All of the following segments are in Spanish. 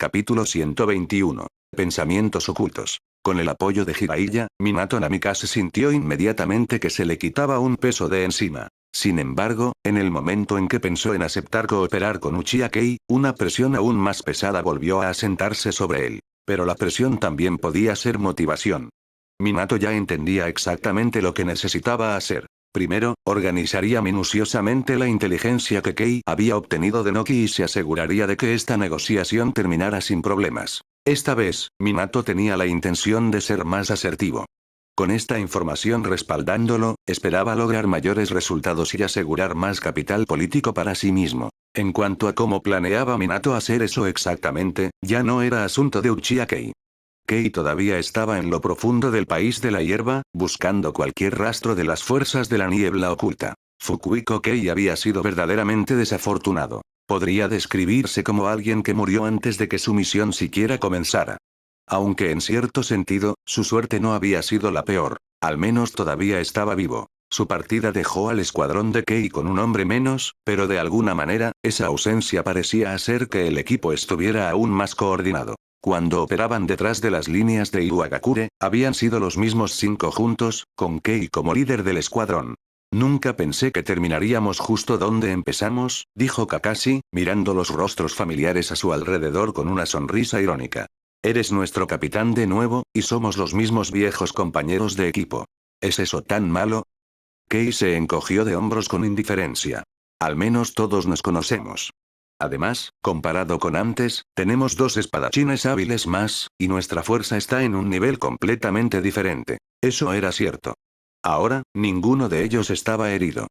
Capítulo 121. Pensamientos ocultos. Con el apoyo de Jiraiya, Minato Namikaze sintió inmediatamente que se le quitaba un peso de encima. Sin embargo, en el momento en que pensó en aceptar cooperar con Uchiha Kei, una presión aún más pesada volvió a asentarse sobre él. Pero la presión también podía ser motivación. Minato ya entendía exactamente lo que necesitaba hacer. Primero, organizaría minuciosamente la inteligencia que Kei había obtenido de Noki y se aseguraría de que esta negociación terminara sin problemas. Esta vez, Minato tenía la intención de ser más asertivo. Con esta información respaldándolo, esperaba lograr mayores resultados y asegurar más capital político para sí mismo. En cuanto a cómo planeaba Minato hacer eso exactamente, ya no era asunto de Uchiha Kei. Kei todavía estaba en lo profundo del país de la hierba, buscando cualquier rastro de las fuerzas de la niebla oculta. Fukuhiko Kei había sido verdaderamente desafortunado. Podría describirse como alguien que murió antes de que su misión siquiera comenzara. Aunque en cierto sentido, su suerte no había sido la peor. Al menos todavía estaba vivo. Su partida dejó al escuadrón de Kei con un hombre menos, pero de alguna manera, esa ausencia parecía hacer que el equipo estuviera aún más coordinado. Cuando operaban detrás de las líneas de Iwagakure, habían sido los mismos 5 juntos, con Kei como líder del escuadrón. Nunca pensé que terminaríamos justo donde empezamos, dijo Kakashi, mirando los rostros familiares a su alrededor con una sonrisa irónica. Eres nuestro capitán de nuevo, y somos los mismos viejos compañeros de equipo. ¿Es eso tan malo? Kei se encogió de hombros con indiferencia. Al menos todos nos conocemos. Además, comparado con antes, tenemos 2 espadachines hábiles más, y nuestra fuerza está en un nivel completamente diferente. Eso era cierto. Ahora, ninguno de ellos estaba herido.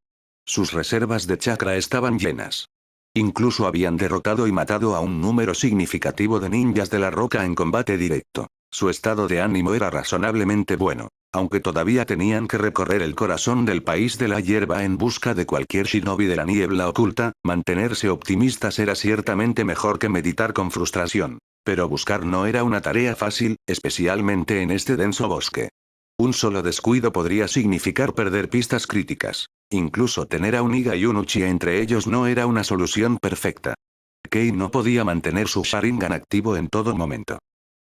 Sus reservas de chakra estaban llenas. Incluso habían derrotado y matado a un número significativo de ninjas de la roca en combate directo. Su estado de ánimo era razonablemente bueno. Aunque todavía tenían que recorrer el corazón del país de la hierba en busca de cualquier shinobi de la niebla oculta, mantenerse optimistas era ciertamente mejor que meditar con frustración. Pero buscar no era una tarea fácil, especialmente en este denso bosque. Un solo descuido podría significar perder pistas críticas. Incluso tener a un Iga y un Uchiha entre ellos no era una solución perfecta. Kei no podía mantener su Sharingan activo en todo momento.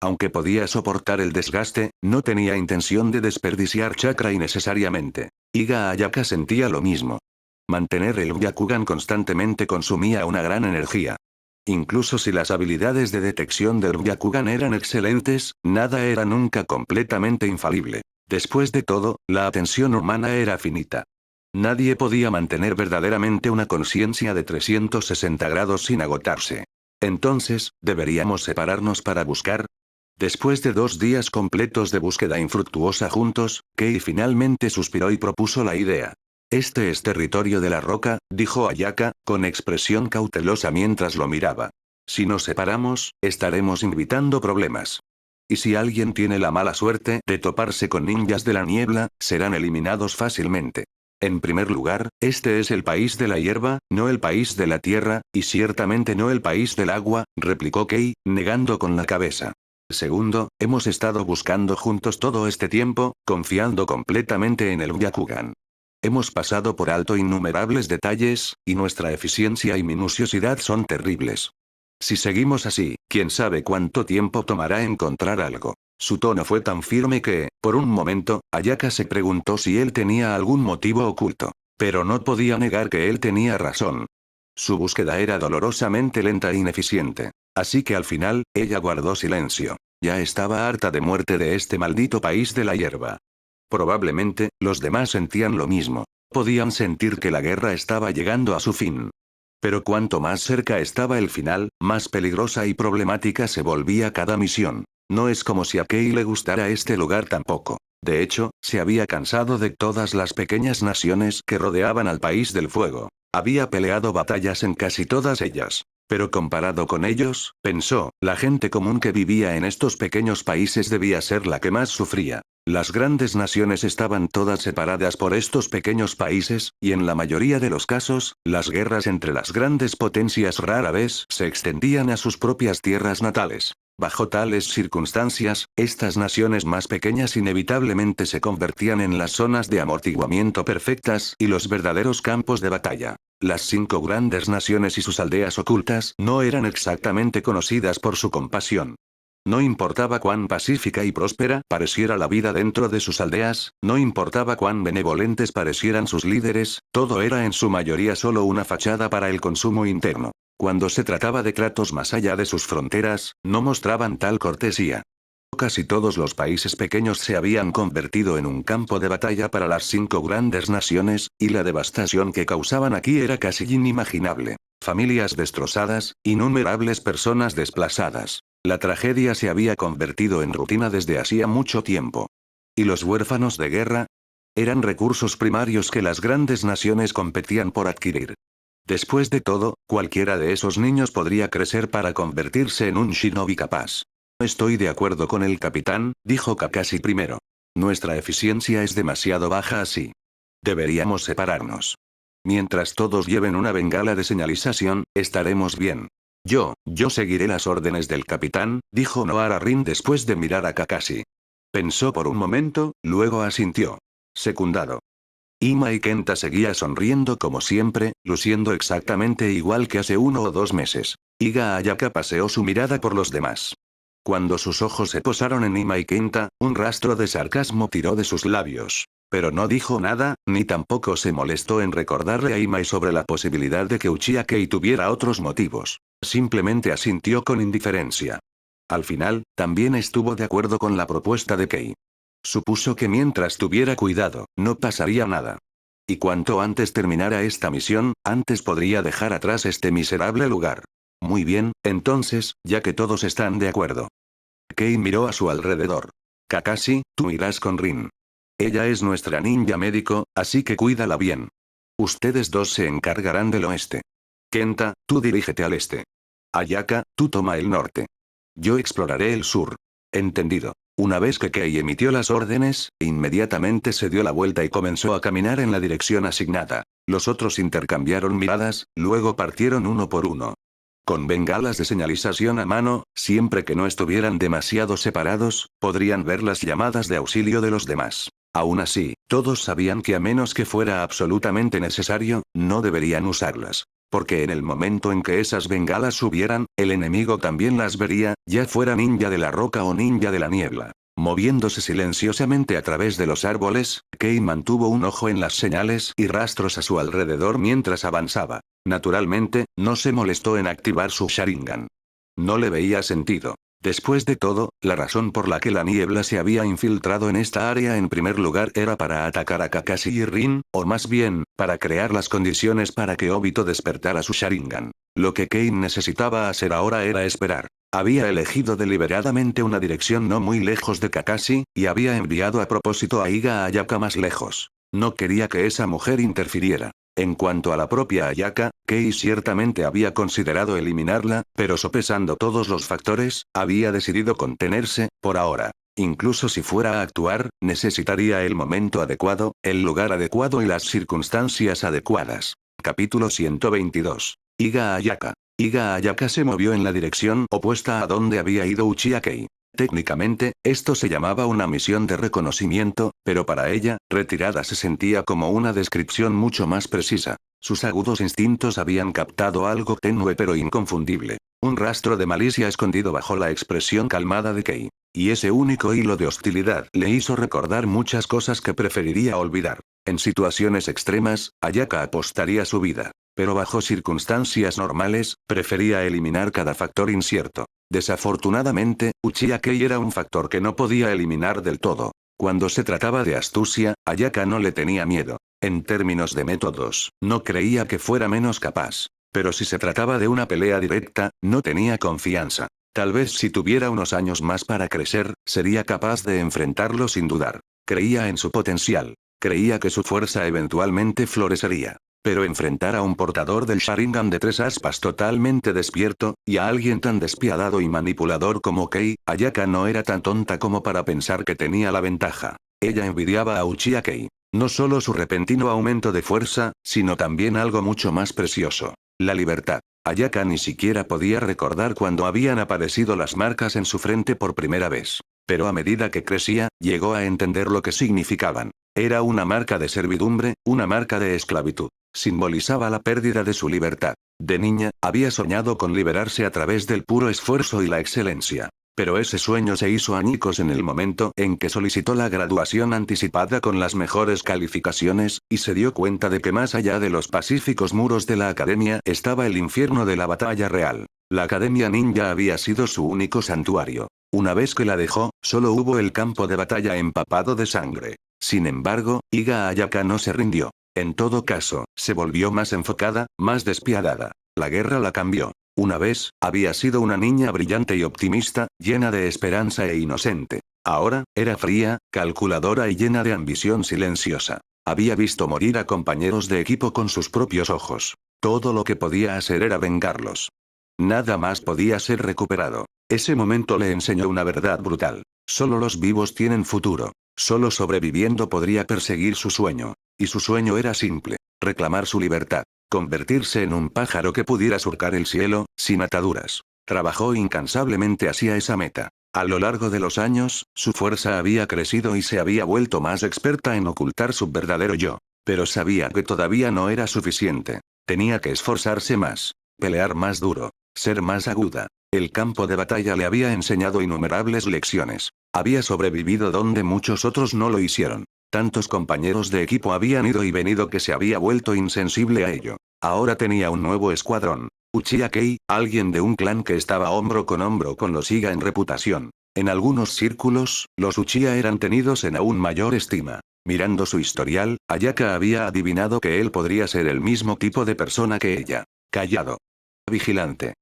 Aunque podía soportar el desgaste, no tenía intención de desperdiciar chakra innecesariamente. Iga Ayaka sentía lo mismo. Mantener el Byakugan constantemente consumía una gran energía. Incluso si las habilidades de detección del Byakugan eran excelentes, nada era nunca completamente infalible. Después de todo, la atención humana era finita. Nadie podía mantener verdaderamente una conciencia de 360 grados sin agotarse. Entonces, ¿deberíamos separarnos para buscar? Después de 2 días completos de búsqueda infructuosa juntos, Kei finalmente suspiró y propuso la idea. Este es territorio de la roca, dijo Ayaka, con expresión cautelosa mientras lo miraba. Si nos separamos, estaremos invitando problemas. Y si alguien tiene la mala suerte de toparse con ninjas de la niebla, serán eliminados fácilmente. En primer lugar, este es el país de la hierba, no el país de la tierra, y ciertamente no el país del agua, replicó Kei, negando con la cabeza. Segundo, hemos estado buscando juntos todo este tiempo, confiando completamente en el Byakugan. Hemos pasado por alto innumerables detalles, y nuestra eficiencia y minuciosidad son terribles. Si seguimos así, quién sabe cuánto tiempo tomará encontrar algo. Su tono fue tan firme que, por un momento, Ayaka se preguntó si él tenía algún motivo oculto. Pero no podía negar que él tenía razón. Su búsqueda era dolorosamente lenta e ineficiente. Así que al final, ella guardó silencio. Ya estaba harta de muerte de este maldito país de la hierba. Probablemente, los demás sentían lo mismo. Podían sentir que la guerra estaba llegando a su fin. Pero cuanto más cerca estaba el final, más peligrosa y problemática se volvía cada misión. No es como si a Kei le gustara este lugar tampoco. De hecho, se había cansado de todas las pequeñas naciones que rodeaban al país del fuego. Había peleado batallas en casi todas ellas. Pero comparado con ellos, pensó, la gente común que vivía en estos pequeños países debía ser la que más sufría. Las grandes naciones estaban todas separadas por estos pequeños países, y en la mayoría de los casos, las guerras entre las grandes potencias rara vez se extendían a sus propias tierras natales. Bajo tales circunstancias, estas naciones más pequeñas inevitablemente se convertían en las zonas de amortiguamiento perfectas y los verdaderos campos de batalla. Las 5 grandes naciones y sus aldeas ocultas no eran exactamente conocidas por su compasión. No importaba cuán pacífica y próspera pareciera la vida dentro de sus aldeas, no importaba cuán benevolentes parecieran sus líderes, todo era en su mayoría solo una fachada para el consumo interno. Cuando se trataba de tratos más allá de sus fronteras, no mostraban tal cortesía. Casi todos los países pequeños se habían convertido en un campo de batalla para las 5 grandes naciones, y la devastación que causaban aquí era casi inimaginable. Familias destrozadas, innumerables personas desplazadas. La tragedia se había convertido en rutina desde hacía mucho tiempo. ¿Y los huérfanos de guerra? Eran recursos primarios que las grandes naciones competían por adquirir. Después de todo, cualquiera de esos niños podría crecer para convertirse en un shinobi capaz. No estoy de acuerdo con el capitán, dijo Kakashi primero. Nuestra eficiencia es demasiado baja así. Deberíamos separarnos. Mientras todos lleven una bengala de señalización, estaremos bien. Yo seguiré las órdenes del capitán, dijo Nohara Rin después de mirar a Kakashi. Pensó por un momento, luego asintió. Secundado. Ima y Kenta seguía sonriendo como siempre, luciendo exactamente igual que hace 1 o 2 meses. Iga Ayaka paseó su mirada por los demás. Cuando sus ojos se posaron en Ima y Kenta, un rastro de sarcasmo tiró de sus labios. Pero no dijo nada, ni tampoco se molestó en recordarle a Imai sobre la posibilidad de que Uchiha Kei tuviera otros motivos. Simplemente asintió con indiferencia. Al final, también estuvo de acuerdo con la propuesta de Kei. Supuso que mientras tuviera cuidado, no pasaría nada. Y cuanto antes terminara esta misión, antes podría dejar atrás este miserable lugar. Muy bien, entonces, ya que todos están de acuerdo. Kei miró a su alrededor. Kakashi, tú irás con Rin. Ella es nuestra ninja médico, así que cuídala bien. Ustedes dos se encargarán del oeste. Kenta, tú dirígete al este. Ayaka, tú toma el norte. Yo exploraré el sur. Entendido. Una vez que Kei emitió las órdenes, inmediatamente se dio la vuelta y comenzó a caminar en la dirección asignada. Los otros intercambiaron miradas, luego partieron uno por uno. Con bengalas de señalización a mano, siempre que no estuvieran demasiado separados, podrían ver las llamadas de auxilio de los demás. Aún así, todos sabían que a menos que fuera absolutamente necesario, no deberían usarlas. Porque en el momento en que esas bengalas subieran, el enemigo también las vería, ya fuera ninja de la roca o ninja de la niebla. Moviéndose silenciosamente a través de los árboles, Kei mantuvo un ojo en las señales y rastros a su alrededor mientras avanzaba. Naturalmente, no se molestó en activar su Sharingan. No le veía sentido. Después de todo, la razón por la que la niebla se había infiltrado en esta área en primer lugar era para atacar a Kakashi y Rin, o más bien, para crear las condiciones para que Obito despertara su Sharingan. Lo que Kei necesitaba hacer ahora era esperar. Había elegido deliberadamente una dirección no muy lejos de Kakashi, y había enviado a propósito a Iga Ayaka más lejos. No quería que esa mujer interfiriera. En cuanto a la propia Ayaka, Kei ciertamente había considerado eliminarla, pero sopesando todos los factores, había decidido contenerse, por ahora. Incluso si fuera a actuar, necesitaría el momento adecuado, el lugar adecuado y las circunstancias adecuadas. Capítulo 122. Iga Ayaka. Iga Ayaka se movió en la dirección opuesta a donde había ido Uchiha Kei. Técnicamente, esto se llamaba una misión de reconocimiento, pero para ella, retirada se sentía como una descripción mucho más precisa. Sus agudos instintos habían captado algo tenue pero inconfundible. Un rastro de malicia escondido bajo la expresión calmada de Kei. Y ese único hilo de hostilidad le hizo recordar muchas cosas que preferiría olvidar. En situaciones extremas, Ayaka apostaría su vida. Pero bajo circunstancias normales, prefería eliminar cada factor incierto. Desafortunadamente, Uchiha Kei era un factor que no podía eliminar del todo. Cuando se trataba de astucia, Ayaka no le tenía miedo. En términos de métodos, no creía que fuera menos capaz. Pero si se trataba de una pelea directa, no tenía confianza. Tal vez si tuviera unos años más para crecer, sería capaz de enfrentarlo sin dudar. Creía en su potencial. Creía que su fuerza eventualmente florecería. Pero enfrentar a un portador del Sharingan de 3 aspas totalmente despierto, y a alguien tan despiadado y manipulador como Kei, Ayaka no era tan tonta como para pensar que tenía la ventaja. Ella envidiaba a Uchiha Kei. No solo su repentino aumento de fuerza, sino también algo mucho más precioso. La libertad. Ayaka ni siquiera podía recordar cuándo habían aparecido las marcas en su frente por primera vez. Pero a medida que crecía, llegó a entender lo que significaban. Era una marca de servidumbre, una marca de esclavitud. Simbolizaba la pérdida de su libertad. De niña, había soñado con liberarse a través del puro esfuerzo y la excelencia. Pero ese sueño se hizo añicos en el momento en que solicitó la graduación anticipada con las mejores calificaciones, y se dio cuenta de que más allá de los pacíficos muros de la academia estaba el infierno de la batalla real. La academia ninja había sido su único santuario. Una vez que la dejó, solo hubo el campo de batalla empapado de sangre. Sin embargo, Iga Ayaka no se rindió. En todo caso, se volvió más enfocada, más despiadada. La guerra la cambió. Una vez, había sido una niña brillante y optimista, llena de esperanza e inocente. Ahora, era fría, calculadora y llena de ambición silenciosa. Había visto morir a compañeros de equipo con sus propios ojos. Todo lo que podía hacer era vengarlos. Nada más podía ser recuperado. Ese momento le enseñó una verdad brutal. Solo los vivos tienen futuro. Solo sobreviviendo podría perseguir su sueño. Y su sueño era simple: reclamar su libertad. Convertirse en un pájaro que pudiera surcar el cielo, sin ataduras. Trabajó incansablemente hacia esa meta. A lo largo de los años, su fuerza había crecido y se había vuelto más experta en ocultar su verdadero yo. Pero sabía que todavía no era suficiente. Tenía que esforzarse más. Pelear más duro. Ser más aguda. El campo de batalla le había enseñado innumerables lecciones. Había sobrevivido donde muchos otros no lo hicieron. Tantos compañeros de equipo habían ido y venido que se había vuelto insensible a ello. Ahora tenía un nuevo escuadrón. Uchiha Kei, alguien de un clan que estaba hombro con los Iga en reputación. En algunos círculos, los Uchiha eran tenidos en aún mayor estima. Mirando su historial, Ayaka había adivinado que él podría ser el mismo tipo de persona que ella. Callado. Vigilante.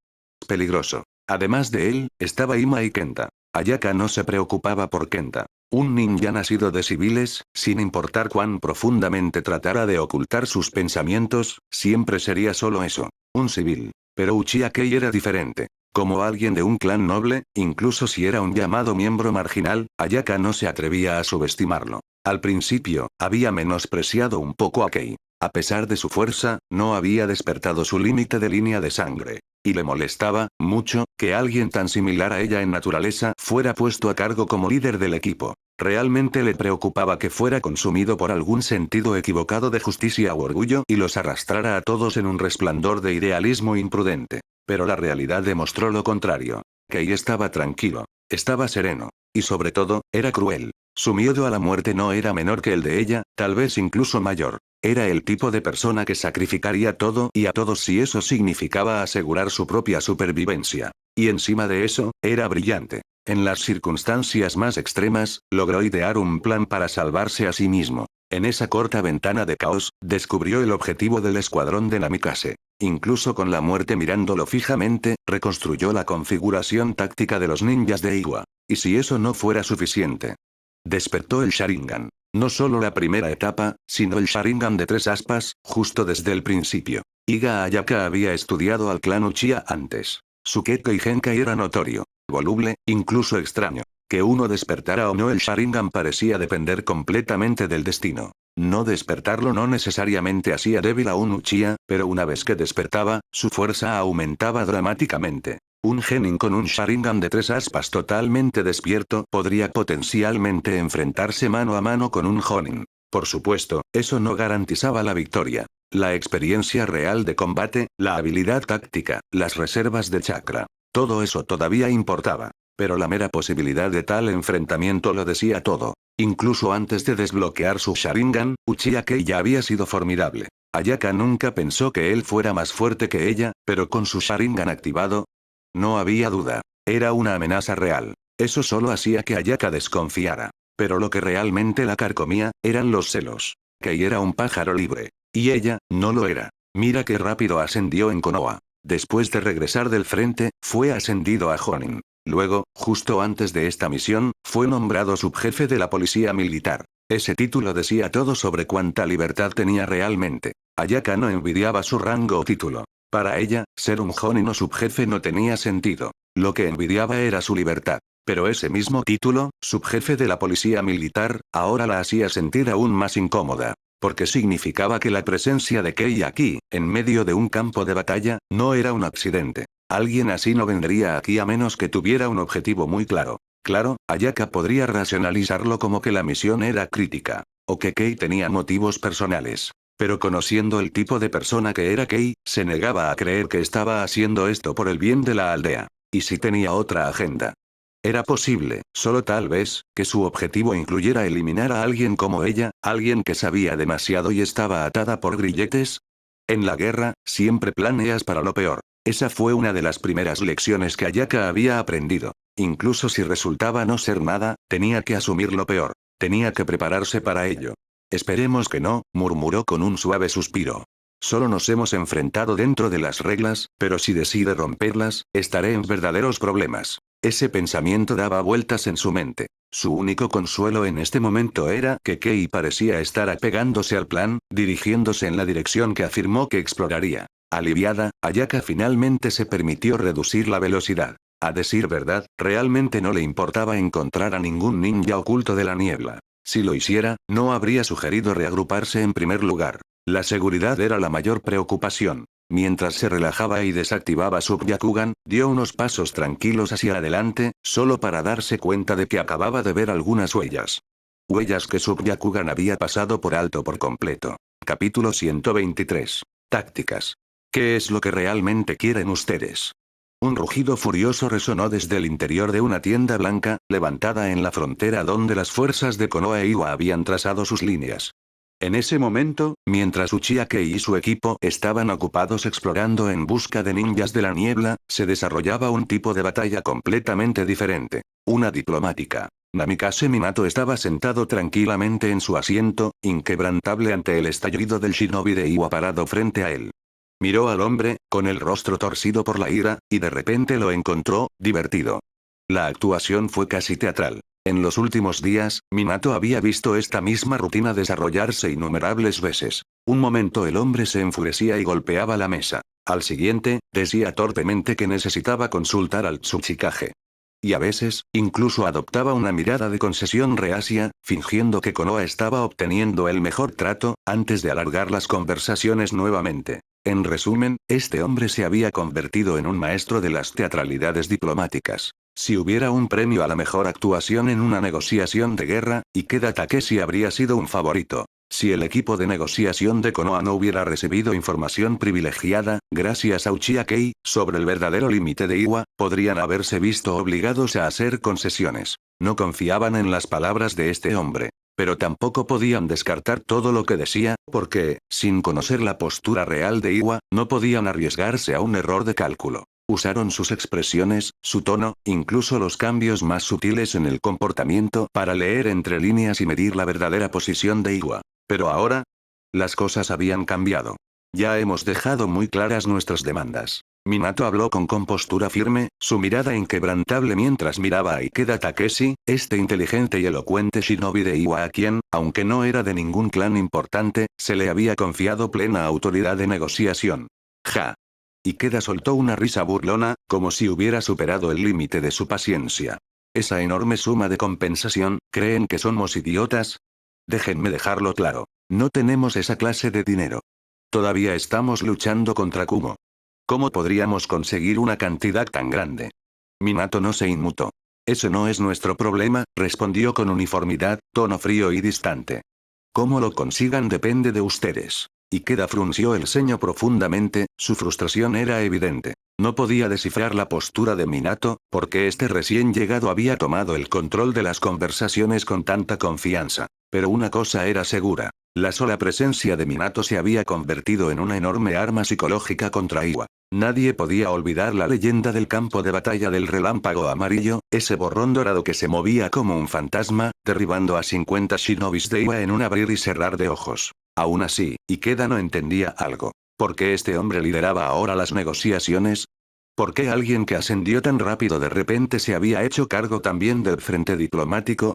Peligroso. Además de él, estaba Ima y Kenta. Ayaka no se preocupaba por Kenta. Un ninja nacido de civiles, sin importar cuán profundamente tratara de ocultar sus pensamientos, siempre sería solo eso, un civil. Pero Uchiha Kei era diferente. Como alguien de un clan noble, incluso si era un llamado miembro marginal, Ayaka no se atrevía a subestimarlo. Al principio, había menospreciado un poco a Kei. A pesar de su fuerza, no había despertado su límite de línea de sangre. Y le molestaba, mucho, que alguien tan similar a ella en naturaleza fuera puesto a cargo como líder del equipo. Realmente le preocupaba que fuera consumido por algún sentido equivocado de justicia o orgullo y los arrastrara a todos en un resplandor de idealismo imprudente. Pero la realidad demostró lo contrario. Kei estaba tranquilo. Estaba sereno. Y sobre todo, era cruel. Su miedo a la muerte no era menor que el de ella, tal vez incluso mayor. Era el tipo de persona que sacrificaría todo y a todos si eso significaba asegurar su propia supervivencia. Y encima de eso, era brillante. En las circunstancias más extremas, logró idear un plan para salvarse a sí mismo. En esa corta ventana de caos, descubrió el objetivo del escuadrón de Namikaze. Incluso con la muerte mirándolo fijamente, reconstruyó la configuración táctica de los ninjas de Iwa. Y si eso no fuera suficiente. Despertó el Sharingan. No solo la primera etapa, sino el Sharingan de 3 aspas, justo desde el principio. Iga Ayaka había estudiado al clan Uchiha antes. Su Kekkei Genkai era notorio, voluble, incluso extraño. Que uno despertara o no el Sharingan parecía depender completamente del destino. No despertarlo no necesariamente hacía débil a un Uchiha, pero una vez que despertaba, su fuerza aumentaba dramáticamente. Un genin con un Sharingan de 3 aspas totalmente despierto podría potencialmente enfrentarse mano a mano con un Jonin. Por supuesto, eso no garantizaba la victoria. La experiencia real de combate, la habilidad táctica, las reservas de chakra. Todo eso todavía importaba. Pero la mera posibilidad de tal enfrentamiento lo decía todo. Incluso antes de desbloquear su Sharingan, Uchiha Kei ya había sido formidable. Ayaka nunca pensó que él fuera más fuerte que ella, pero con su Sharingan activado, no había duda. Era una amenaza real. Eso solo hacía que Ayaka desconfiara. Pero lo que realmente la carcomía, eran los celos. Kei era un pájaro libre. Y ella, no lo era. Mira qué rápido ascendió en Konoha. Después de regresar del frente, fue ascendido a Jonin. Luego, justo antes de esta misión, fue nombrado subjefe de la policía militar. Ese título decía todo sobre cuánta libertad tenía realmente. Ayaka no envidiaba su rango o título. Para ella, ser un Jonin o subjefe no tenía sentido. Lo que envidiaba era su libertad. Pero ese mismo título, subjefe de la policía militar, ahora la hacía sentir aún más incómoda. porque significaba que la presencia de Kei aquí, en medio de un campo de batalla, no era un accidente. Alguien así no vendría aquí a menos que tuviera un objetivo muy claro. Claro, Ayaka podría racionalizarlo como que la misión era crítica, o que Kei tenía motivos personales. Pero conociendo el tipo de persona que era Kei, se negaba a creer que estaba haciendo esto por el bien de la aldea. ¿Y si tenía otra agenda? Era posible, solo tal vez, que su objetivo incluyera eliminar a alguien como ella, alguien que sabía demasiado y estaba atada por grilletes. En la guerra, siempre planeas para lo peor. Esa fue una de las primeras lecciones que Ayaka había aprendido. Incluso si resultaba no ser nada, tenía que asumir lo peor. Tenía que prepararse para ello. Esperemos que no, murmuró con un suave suspiro. Solo nos hemos enfrentado dentro de las reglas, pero si decide romperlas, estaré en verdaderos problemas. Ese pensamiento daba vueltas en su mente. Su único consuelo en este momento era que Kei parecía estar apegándose al plan, dirigiéndose en la dirección que afirmó que exploraría. Aliviada, Ayaka finalmente se permitió reducir la velocidad. A decir verdad, realmente no le importaba encontrar a ningún ninja oculto de la niebla. Si lo hiciera, no habría sugerido reagruparse en primer lugar. La seguridad era la mayor preocupación. Mientras se relajaba y desactivaba su Byakugan, dio unos pasos tranquilos hacia adelante, solo para darse cuenta de que acababa de ver algunas huellas. Huellas que su Byakugan había pasado por alto por completo. Capítulo 123. Tácticas. ¿Qué es lo que realmente quieren ustedes? Un rugido furioso resonó desde el interior de una tienda blanca, levantada en la frontera donde las fuerzas de Konoha e Iwa habían trazado sus líneas. En ese momento, mientras Uchiha Kei y su equipo estaban ocupados explorando en busca de ninjas de la niebla, se desarrollaba un tipo de batalla completamente diferente. Una diplomática. Namikaze Minato estaba sentado tranquilamente en su asiento, inquebrantable ante el estallido del shinobi de Iwa parado frente a él. Miró al hombre, con el rostro torcido por la ira, y de repente lo encontró, divertido. La actuación fue casi teatral. En los últimos días, Minato había visto esta misma rutina desarrollarse innumerables veces. Un momento el hombre se enfurecía y golpeaba la mesa. Al siguiente, decía torpemente que necesitaba consultar al Tsuchikage. Y a veces, incluso adoptaba una mirada de concesión reacia, fingiendo que Konoha estaba obteniendo el mejor trato, antes de alargar las conversaciones nuevamente. En resumen, este hombre se había convertido en un maestro de las teatralidades diplomáticas. Si hubiera un premio a la mejor actuación en una negociación de guerra, Ikeda Takeshi habría sido un favorito. Si el equipo de negociación de Konoha no hubiera recibido información privilegiada, gracias a Uchiha Kei, sobre el verdadero límite de Iwa, podrían haberse visto obligados a hacer concesiones. No confiaban en las palabras de este hombre. Pero tampoco podían descartar todo lo que decía, porque, sin conocer la postura real de Iwa, no podían arriesgarse a un error de cálculo. Usaron sus expresiones, su tono, incluso los cambios más sutiles en el comportamiento para leer entre líneas y medir la verdadera posición de Iwa. Pero ahora, las cosas habían cambiado. Ya hemos dejado muy claras nuestras demandas. Minato habló con compostura firme, su mirada inquebrantable mientras miraba a Ikeda Takeshi, este inteligente y elocuente shinobi de Iwa a quien, aunque no era de ningún clan importante, se le había confiado plena autoridad de negociación. Ja. Ikeda soltó una risa burlona, como si hubiera superado el límite de su paciencia. Esa enorme suma de compensación, ¿creen que somos idiotas? Déjenme dejarlo claro. No tenemos esa clase de dinero. Todavía estamos luchando contra Kumo. ¿Cómo podríamos conseguir una cantidad tan grande? Minato no se inmutó. Ese no es nuestro problema, respondió con uniformidad, tono frío y distante. Cómo lo consigan depende de ustedes. Ikeda frunció el ceño profundamente, su frustración era evidente. No podía descifrar la postura de Minato, porque este recién llegado había tomado el control de las conversaciones con tanta confianza. Pero una cosa era segura. La sola presencia de Minato se había convertido en una enorme arma psicológica contra Iwa. Nadie podía olvidar la leyenda del campo de batalla del relámpago amarillo, ese borrón dorado que se movía como un fantasma, derribando a 50 shinobis de Iwa en un abrir y cerrar de ojos. Aún así, Ikeda no entendía algo. ¿Por qué este hombre lideraba ahora las negociaciones? ¿Por qué alguien que ascendió tan rápido de repente se había hecho cargo también del frente diplomático?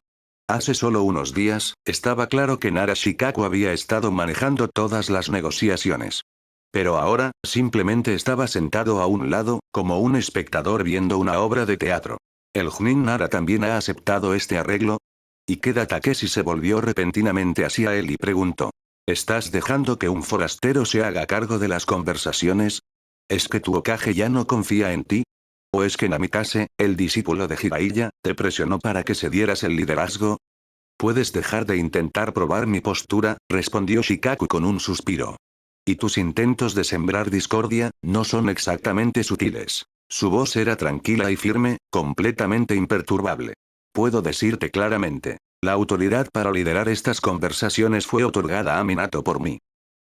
Hace solo unos días, estaba claro que Nara Shikaku había estado manejando todas las negociaciones. Pero ahora, simplemente estaba sentado a un lado, como un espectador viendo una obra de teatro. ¿El Junin Nara también ha aceptado este arreglo? Ikeda Takeshi se volvió repentinamente hacia él y preguntó. ¿Estás dejando que un forastero se haga cargo de las conversaciones? ¿Es que tu Hokage ya no confía en ti? ¿O es que Namikaze, el discípulo de Jiraiya, te presionó para que cedieras el liderazgo? Puedes dejar de intentar probar mi postura, respondió Shikaku con un suspiro. Y tus intentos de sembrar discordia, no son exactamente sutiles. Su voz era tranquila y firme, completamente imperturbable. Puedo decirte claramente. La autoridad para liderar estas conversaciones fue otorgada a Minato por mí.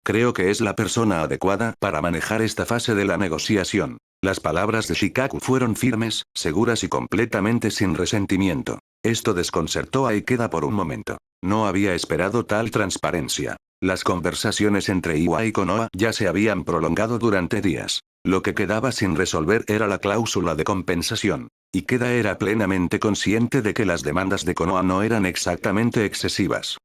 Creo que es la persona adecuada para manejar esta fase de la negociación. Las palabras de Shikaku fueron firmes, seguras y completamente sin resentimiento. Esto desconcertó a Ikeda por un momento. No había esperado tal transparencia. Las conversaciones entre Iwa y Konoha ya se habían prolongado durante días. Lo que quedaba sin resolver era la cláusula de compensación. Ikeda era plenamente consciente de que las demandas de Konoha no eran exactamente excesivas.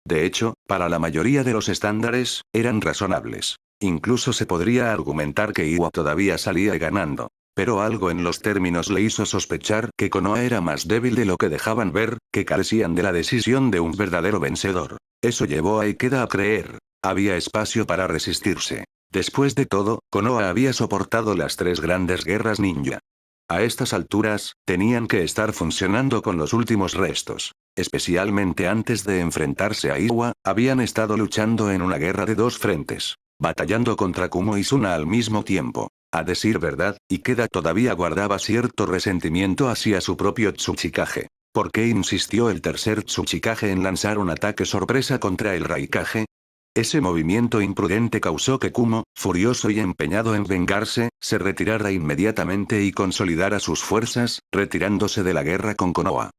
De hecho, para la mayoría de los estándares, eran razonables. Incluso se podría argumentar que Iwa todavía salía ganando. Pero algo en los términos le hizo sospechar que Konoha era más débil de lo que dejaban ver, que carecían de la decisión de un verdadero vencedor. Eso llevó a Ikeda a creer. Había espacio para resistirse. Después de todo, Konoha había soportado las 3 grandes guerras ninja. A estas alturas, tenían que estar funcionando con los últimos restos. Especialmente antes de enfrentarse a Iwa, habían estado luchando en una guerra de 2 frentes. Batallando contra Kumo y Suna al mismo tiempo. A decir verdad, Ikeda todavía guardaba cierto resentimiento hacia su propio Tsuchikage. ¿Por qué insistió el tercer Tsuchikage en lanzar un ataque sorpresa contra el Raikage? Ese movimiento imprudente causó que Kumo, furioso y empeñado en vengarse, se retirara inmediatamente y consolidara sus fuerzas, retirándose de la guerra con Konoha.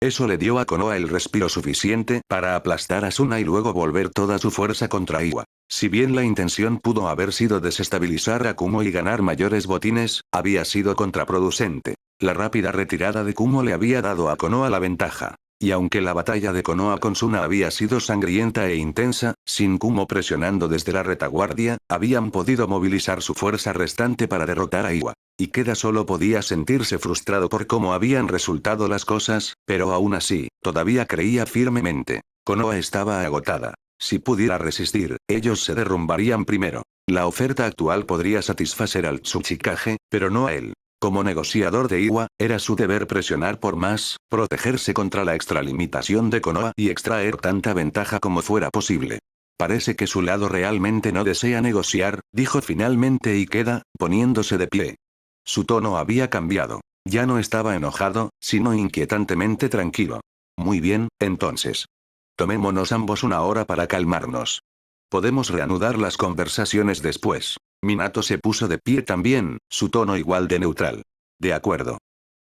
Eso le dio a Konoha el respiro suficiente para aplastar a Suna y luego volver toda su fuerza contra Iwa. Si bien la intención pudo haber sido desestabilizar a Kumo y ganar mayores botines, había sido contraproducente. La rápida retirada de Kumo le había dado a Konoha la ventaja. Y aunque la batalla de Konoha con Suna había sido sangrienta e intensa, sin Kumo presionando desde la retaguardia, habían podido movilizar su fuerza restante para derrotar a Iwa. Ikeda solo podía sentirse frustrado por cómo habían resultado las cosas, pero aún así, todavía creía firmemente. Konoha estaba agotada. Si pudiera resistir, ellos se derrumbarían primero. La oferta actual podría satisfacer al Tsuchikage, pero no a él. Como negociador de Iwa, era su deber presionar por más, protegerse contra la extralimitación de Konoha y extraer tanta ventaja como fuera posible. Parece que su lado realmente no desea negociar, dijo finalmente Ikeda, poniéndose de pie. Su tono había cambiado. Ya no estaba enojado, sino inquietantemente tranquilo. Muy bien, entonces. Tomémonos ambos una hora para calmarnos. Podemos reanudar las conversaciones después. Minato se puso de pie también, su tono igual de neutral. De acuerdo.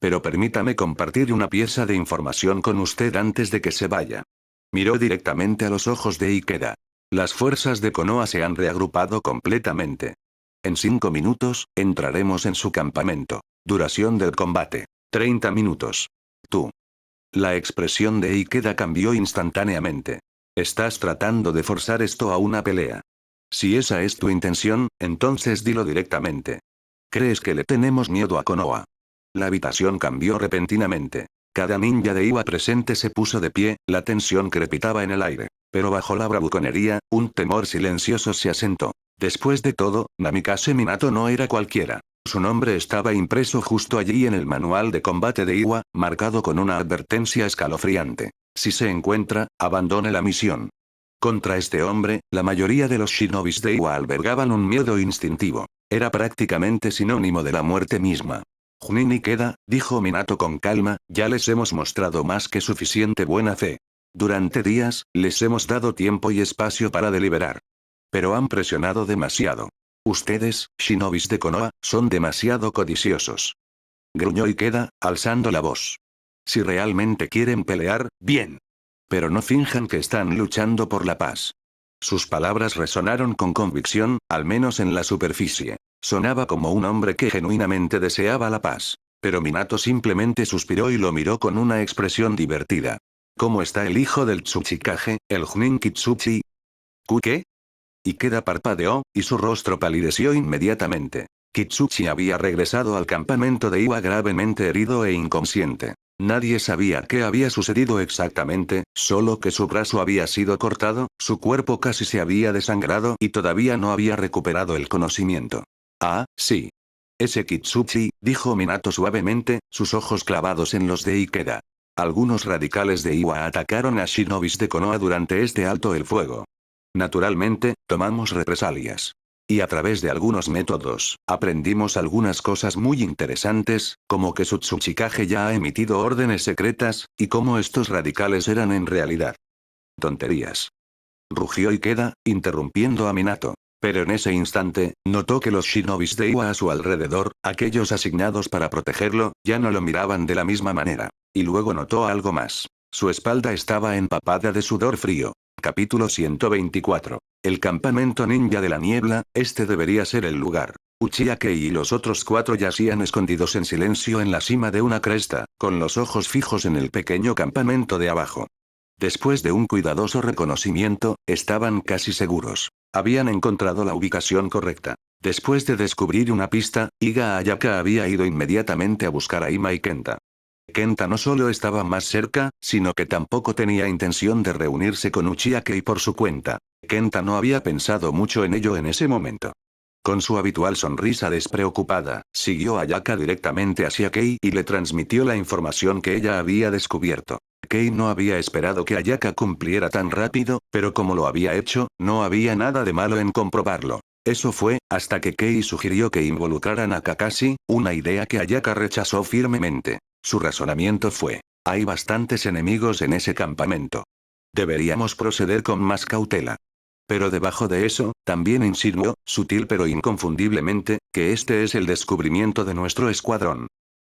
Pero permítame compartir una pieza de información con usted antes de que se vaya. Miró directamente a los ojos de Ikeda. Las fuerzas de Konoha se han reagrupado completamente. En 5 minutos, entraremos en su campamento. Duración del combate. 30 minutos. Tú. La expresión de Ikeda cambió instantáneamente. Estás tratando de forzar esto a una pelea. Si esa es tu intención, entonces dilo directamente. ¿Crees que le tenemos miedo a Konoha? La habitación cambió repentinamente. Cada ninja de Iwa presente se puso de pie, la tensión crepitaba en el aire. Pero bajo la bravuconería, un temor silencioso se asentó. Después de todo, Namikaze Minato no era cualquiera. Su nombre estaba impreso justo allí en el manual de combate de Iwa, marcado con una advertencia escalofriante. Si se encuentra, abandone la misión. Contra este hombre, la mayoría de los shinobis de Iwa albergaban un miedo instintivo. Era prácticamente sinónimo de la muerte misma. Junin Ikeda, dijo Minato con calma, ya les hemos mostrado más que suficiente buena fe. Durante días, les hemos dado tiempo y espacio para deliberar. Pero han presionado demasiado. Ustedes, shinobis de Konoha, son demasiado codiciosos. Gruñó Ikeda, alzando la voz. Si realmente quieren pelear, bien. Pero no finjan que están luchando por la paz. Sus palabras resonaron con convicción, al menos en la superficie. Sonaba como un hombre que genuinamente deseaba la paz. Pero Minato simplemente suspiró y lo miró con una expresión divertida. ¿Cómo está el hijo del Tsuchikage, el Junin Kitsuchi? ¿Qué? Ikeda parpadeó, y su rostro palideció inmediatamente. Kitsuchi había regresado al campamento de Iwa gravemente herido e inconsciente. Nadie sabía qué había sucedido exactamente, solo que su brazo había sido cortado, su cuerpo casi se había desangrado y todavía no había recuperado el conocimiento. Ah, sí. Ese Kitsuchi, dijo Minato suavemente, sus ojos clavados en los de Ikeda. Algunos radicales de Iwa atacaron a shinobis de Konoha durante este alto el fuego. Naturalmente, tomamos represalias. Y a través de algunos métodos, aprendimos algunas cosas muy interesantes, como que su Tsuchikage ya ha emitido órdenes secretas, y cómo estos radicales eran en realidad. Tonterías. Rugió Ikeda, interrumpiendo a Minato. Pero en ese instante, notó que los shinobis de Iwa a su alrededor, aquellos asignados para protegerlo, ya no lo miraban de la misma manera. Y luego notó algo más. Su espalda estaba empapada de sudor frío. Capítulo 124. El campamento ninja de la niebla, este debería ser el lugar. Uchiha Kei y los otros 4 yacían escondidos en silencio en la cima de una cresta, con los ojos fijos en el pequeño campamento de abajo. Después de un cuidadoso reconocimiento, estaban casi seguros. Habían encontrado la ubicación correcta. Después de descubrir una pista, Iga Ayaka había ido inmediatamente a buscar a Ima y Kenta. Kenta no solo estaba más cerca, sino que tampoco tenía intención de reunirse con Uchiha Kei por su cuenta. Kenta no había pensado mucho en ello en ese momento. Con su habitual sonrisa despreocupada, siguió a Ayaka directamente hacia Kei y le transmitió la información que ella había descubierto. Kei no había esperado que Ayaka cumpliera tan rápido, pero como lo había hecho, no había nada de malo en comprobarlo. Eso fue, hasta que Kei sugirió que involucraran a Kakashi, una idea que Ayaka rechazó firmemente. Su razonamiento fue: hay bastantes enemigos en ese campamento. Deberíamos proceder con más cautela. Pero debajo de eso, también insinuó, sutil pero inconfundiblemente, que este es el descubrimiento de nuestro escuadrón.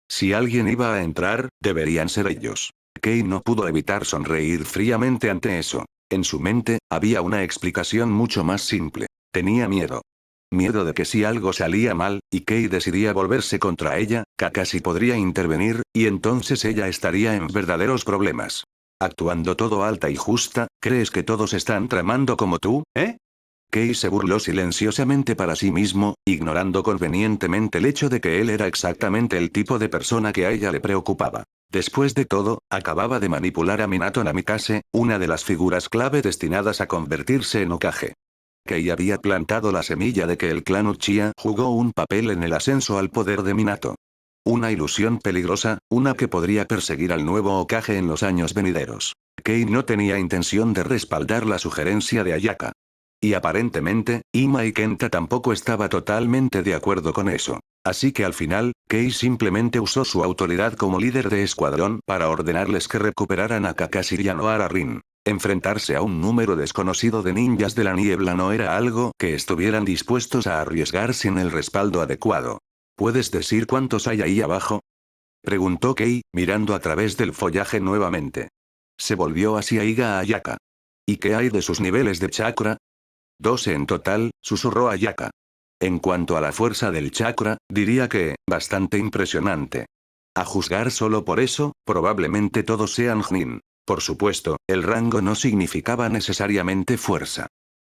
Si alguien iba a entrar, deberían ser ellos. Kei no pudo evitar sonreír fríamente ante eso. En su mente, había una explicación mucho más simple. Tenía miedo. Miedo de que si algo salía mal, y Kei decidía volverse contra ella, Kakashi podría intervenir, y entonces ella estaría en verdaderos problemas. Actuando todo alta y justa, ¿crees que todos están tramando como tú, eh? Kei se burló silenciosamente para sí mismo, ignorando convenientemente el hecho de que él era exactamente el tipo de persona que a ella le preocupaba. Después de todo, acababa de manipular a Minato Namikaze, una de las figuras clave destinadas a convertirse en Hokage. Kei había plantado la semilla de que el clan Uchiha jugó un papel en el ascenso al poder de Minato. Una ilusión peligrosa, una que podría perseguir al nuevo Hokage en los años venideros. Kei no tenía intención de respaldar la sugerencia de Ayaka. Y aparentemente, Ima y Kenta tampoco estaba totalmente de acuerdo con eso. Así que al final, Kei simplemente usó su autoridad como líder de escuadrón para ordenarles que recuperaran a Kakashi y a Nohara Rin. Enfrentarse a un número desconocido de ninjas de la niebla no era algo que estuvieran dispuestos a arriesgar sin el respaldo adecuado. ¿Puedes decir cuántos hay ahí abajo?, preguntó Kei, mirando a través del follaje nuevamente. Se volvió hacia Iga Ayaka. ¿Y qué hay de sus niveles de chakra? 12 en total, susurró Ayaka. En cuanto a la fuerza del chakra, diría que, bastante impresionante. A juzgar solo por eso, probablemente todos sean Jnin. Por supuesto, el rango no significaba necesariamente fuerza.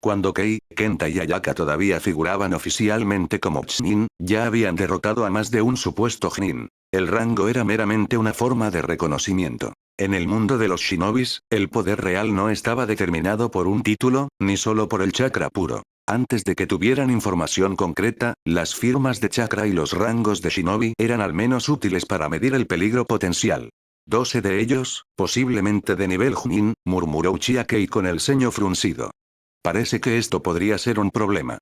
Cuando Kei, Kenta y Ayaka todavía figuraban oficialmente como Chunin, ya habían derrotado a más de un supuesto Jnin. El rango era meramente una forma de reconocimiento. En el mundo de los shinobis, el poder real no estaba determinado por un título, ni solo por el chakra puro. Antes de que tuvieran información concreta, las firmas de chakra y los rangos de shinobi eran al menos útiles para medir el peligro potencial. 12 de ellos, posiblemente de nivel Chunin, murmuró Uchiha Kei con el ceño fruncido. Parece que esto podría ser un problema.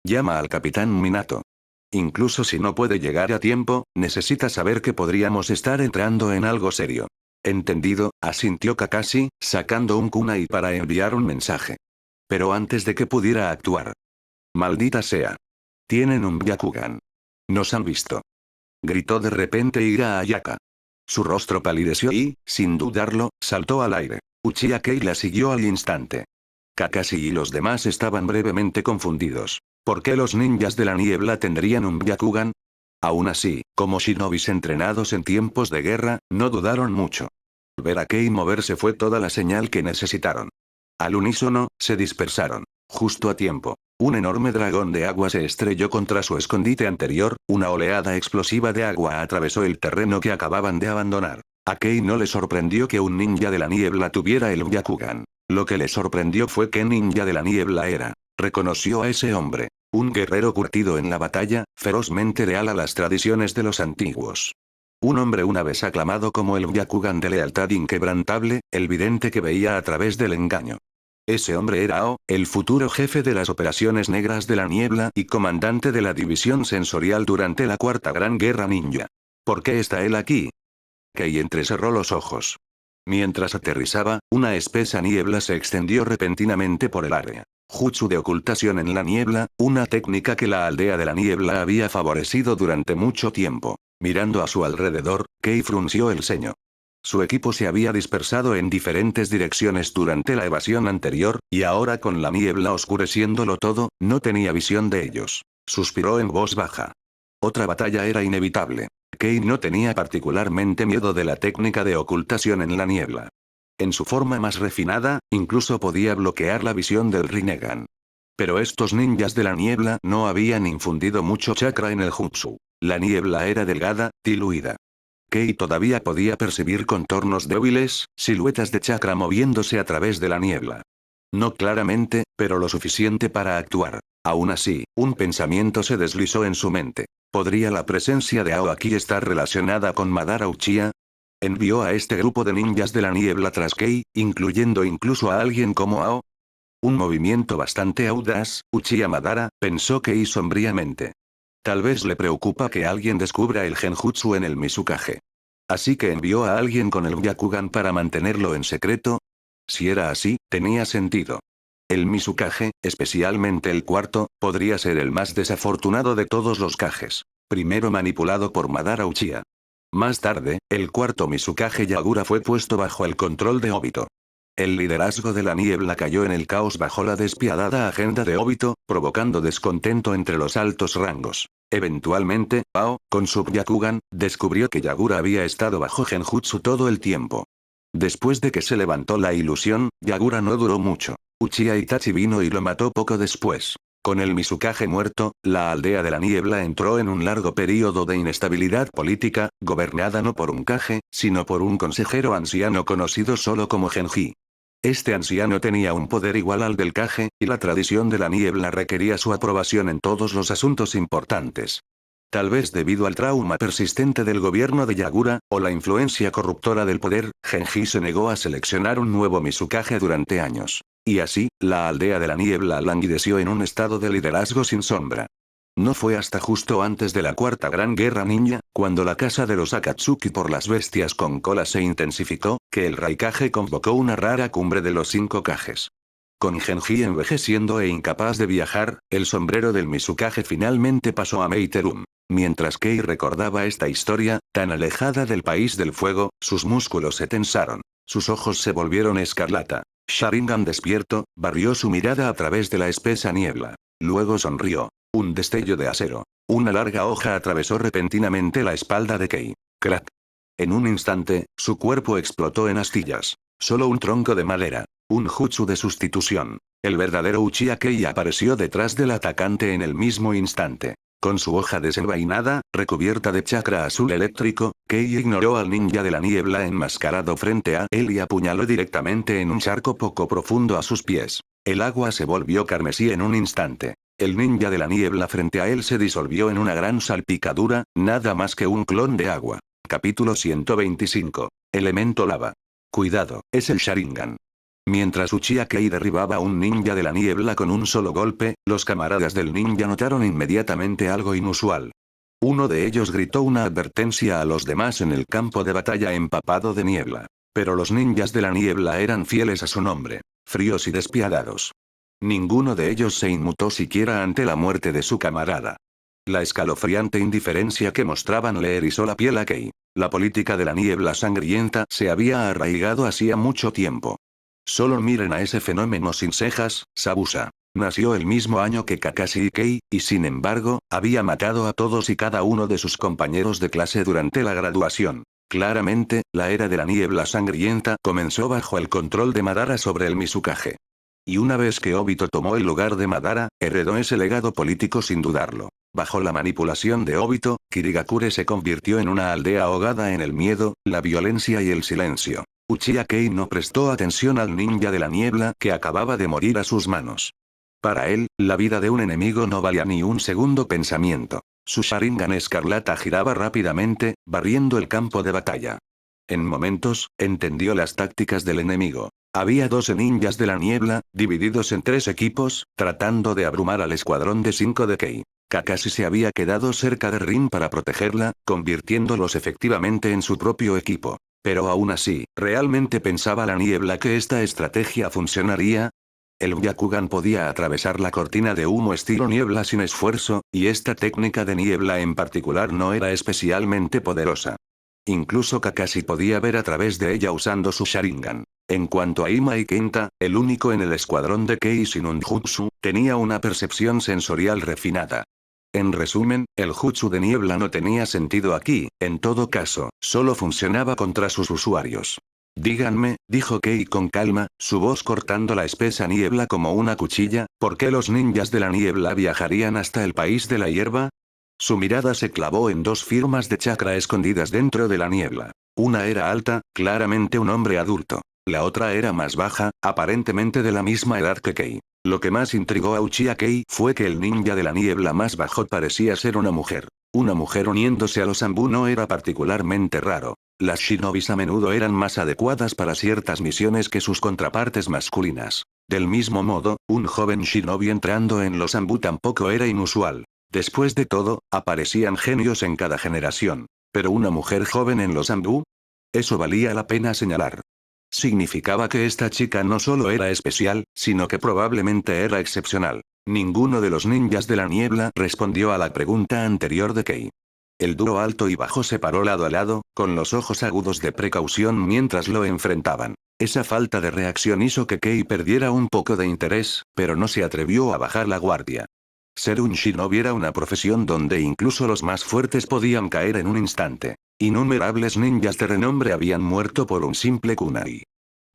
Llama al capitán Minato. Incluso si no puede llegar a tiempo, necesita saber que podríamos estar entrando en algo serio. Entendido, asintió Kakashi, sacando un kunai para enviar un mensaje. Pero antes de que pudiera actuar. Maldita sea. Tienen un Byakugan. Nos han visto. Gritó de repente Iga Ayaka. Su rostro palideció y, sin dudarlo, saltó al aire. Uchiha Kei la siguió al instante. Kakashi y los demás estaban brevemente confundidos. ¿Por qué los ninjas de la niebla tendrían un Byakugan? Aún así, como shinobis entrenados en tiempos de guerra, no dudaron mucho. Ver a Kei moverse fue toda la señal que necesitaron. Al unísono, se dispersaron. Justo a tiempo. Un enorme dragón de agua se estrelló contra su escondite anterior, una oleada explosiva de agua atravesó el terreno que acababan de abandonar. A Kei no le sorprendió que un ninja de la niebla tuviera el Byakugan. Lo que le sorprendió fue qué ninja de la niebla era. Reconoció a ese hombre. Un guerrero curtido en la batalla, ferozmente leal a las tradiciones de los antiguos. Un hombre una vez aclamado como el Byakugan de lealtad inquebrantable, el vidente que veía a través del engaño. Ese hombre era Ao, el futuro jefe de las operaciones negras de la niebla y comandante de la división sensorial durante la Cuarta Gran Guerra Ninja. ¿Por qué está él aquí? Kei entrecerró los ojos. Mientras aterrizaba, una espesa niebla se extendió repentinamente por el área. Jutsu de ocultación en la niebla, una técnica que la aldea de la niebla había favorecido durante mucho tiempo. Mirando a su alrededor, Kei frunció el ceño. Su equipo se había dispersado en diferentes direcciones durante la evasión anterior, y ahora con la niebla oscureciéndolo todo, no tenía visión de ellos. Suspiró en voz baja. Otra batalla era inevitable. Kei no tenía particularmente miedo de la técnica de ocultación en la niebla. En su forma más refinada, incluso podía bloquear la visión del Rinnegan. Pero estos ninjas de la niebla no habían infundido mucho chakra en el jutsu. La niebla era delgada, diluida. Kei todavía podía percibir contornos débiles, siluetas de chakra moviéndose a través de la niebla. No claramente, pero lo suficiente para actuar. Aún así, un pensamiento se deslizó en su mente. ¿Podría la presencia de Ao aquí estar relacionada con Madara Uchiha? Envió a este grupo de ninjas de la niebla tras Kei, incluyendo incluso a alguien como Ao. Un movimiento bastante audaz, Uchiha Madara, pensó Kei sombríamente. Tal vez le preocupa que alguien descubra el genjutsu en el Mizukage. Así que envió a alguien con el Byakugan para mantenerlo en secreto. Si era así, tenía sentido. El Mizukage, especialmente el cuarto, podría ser el más desafortunado de todos los Kages. Primero manipulado por Madara Uchiha. Más tarde, el cuarto Mizukage Yagura fue puesto bajo el control de Obito. El liderazgo de la niebla cayó en el caos bajo la despiadada agenda de Obito, provocando descontento entre los altos rangos. Eventualmente, Ao, con su Byakugan, descubrió que Yagura había estado bajo genjutsu todo el tiempo. Después de que se levantó la ilusión, Yagura no duró mucho. Uchiha Itachi vino y lo mató poco después. Con el Mizukage muerto, la aldea de la niebla entró en un largo período de inestabilidad política, gobernada no por un Kage, sino por un consejero anciano conocido solo como Genji. Este anciano tenía un poder igual al del Kage, y la tradición de la niebla requería su aprobación en todos los asuntos importantes. Tal vez debido al trauma persistente del gobierno de Yagura, o la influencia corruptora del poder, Genji se negó a seleccionar un nuevo Mizukage durante años. Y así, la aldea de la niebla languideció en un estado de liderazgo sin sombra. No fue hasta justo antes de la Cuarta Gran Guerra Ninja, cuando la caza de los Akatsuki por las bestias con cola se intensificó, que el Raikage convocó una rara cumbre de los 5 Kages. Con Genji envejeciendo e incapaz de viajar, el sombrero del Mizukage finalmente pasó a Meiterum. Mientras Kei recordaba esta historia, tan alejada del país del fuego, sus músculos se tensaron. Sus ojos se volvieron escarlata. Sharingan despierto, barrió su mirada a través de la espesa niebla. Luego sonrió. Un destello de acero. Una larga hoja atravesó repentinamente la espalda de Kei. Crack. En un instante, su cuerpo explotó en astillas. Solo un tronco de madera. Un jutsu de sustitución. El verdadero Uchiha Kei apareció detrás del atacante en el mismo instante. Con su hoja desenvainada, recubierta de chakra azul eléctrico, Kei ignoró al ninja de la niebla enmascarado frente a él y apuñaló directamente en un charco poco profundo a sus pies. El agua se volvió carmesí en un instante. El ninja de la niebla frente a él se disolvió en una gran salpicadura, nada más que un clon de agua. Capítulo 125. Elemento lava. Cuidado, es el Sharingan. Mientras Uchiha Kei derribaba a un ninja de la niebla con un solo golpe, los camaradas del ninja notaron inmediatamente algo inusual. Uno de ellos gritó una advertencia a los demás en el campo de batalla empapado de niebla. Pero los ninjas de la niebla eran fieles a su nombre, fríos y despiadados. Ninguno de ellos se inmutó siquiera ante la muerte de su camarada. La escalofriante indiferencia que mostraban le erizó la piel a Kei. La política de la niebla sangrienta se había arraigado hacía mucho tiempo. Solo miren a ese fenómeno sin cejas, Sabusa. Nació el mismo año que Kakashi y Kei, y sin embargo, había matado a todos y cada uno de sus compañeros de clase durante la graduación. Claramente, la era de la niebla sangrienta comenzó bajo el control de Madara sobre el Mizukage. Y una vez que Obito tomó el lugar de Madara, heredó ese legado político sin dudarlo. Bajo la manipulación de Obito, Kirigakure se convirtió en una aldea ahogada en el miedo, la violencia y el silencio. Uchiha Kei no prestó atención al ninja de la niebla que acababa de morir a sus manos. Para él, la vida de un enemigo no valía ni un segundo pensamiento. Su Sharingan escarlata giraba rápidamente, barriendo el campo de batalla. En momentos, entendió las tácticas del enemigo. Había 12 ninjas de la niebla, divididos en 3 equipos, tratando de abrumar al escuadrón de 5 de Kei. Kakashi se había quedado cerca de Rin para protegerla, convirtiéndolos efectivamente en su propio equipo. Pero aún así, ¿realmente pensaba la niebla que esta estrategia funcionaría? El Byakugan podía atravesar la cortina de humo estilo niebla sin esfuerzo, y esta técnica de niebla en particular no era especialmente poderosa. Incluso Kakashi podía ver a través de ella usando su Sharingan. En cuanto a Ima y Kenta, el único en el escuadrón de Kei sin un jutsu, tenía una percepción sensorial refinada. En resumen, el jutsu de niebla no tenía sentido aquí, en todo caso, solo funcionaba contra sus usuarios. Díganme, dijo Kei con calma, su voz cortando la espesa niebla como una cuchilla, ¿por qué los ninjas de la niebla viajarían hasta el país de la hierba? Su mirada se clavó en 2 firmas de chakra escondidas dentro de la niebla. Una era alta, claramente un hombre adulto. La otra era más baja, aparentemente de la misma edad que Kei. Lo que más intrigó a Uchiha Kei fue que el ninja de la niebla más bajo parecía ser una mujer. Una mujer uniéndose a los Anbu no era particularmente raro. Las shinobis a menudo eran más adecuadas para ciertas misiones que sus contrapartes masculinas. Del mismo modo, un joven shinobi entrando en los Anbu tampoco era inusual. Después de todo, aparecían genios en cada generación. ¿Pero una mujer joven en los Anbu? Eso valía la pena señalar. Significaba que esta chica no solo era especial, sino que probablemente era excepcional. Ninguno de los ninjas de la niebla respondió a la pregunta anterior de Kei. El dúo alto y bajo se paró lado a lado, con los ojos agudos de precaución mientras lo enfrentaban. Esa falta de reacción hizo que Kei perdiera un poco de interés, pero no se atrevió a bajar la guardia. Ser un shinobi era una profesión donde incluso los más fuertes podían caer en un instante. Innumerables ninjas de renombre habían muerto por un simple kunai.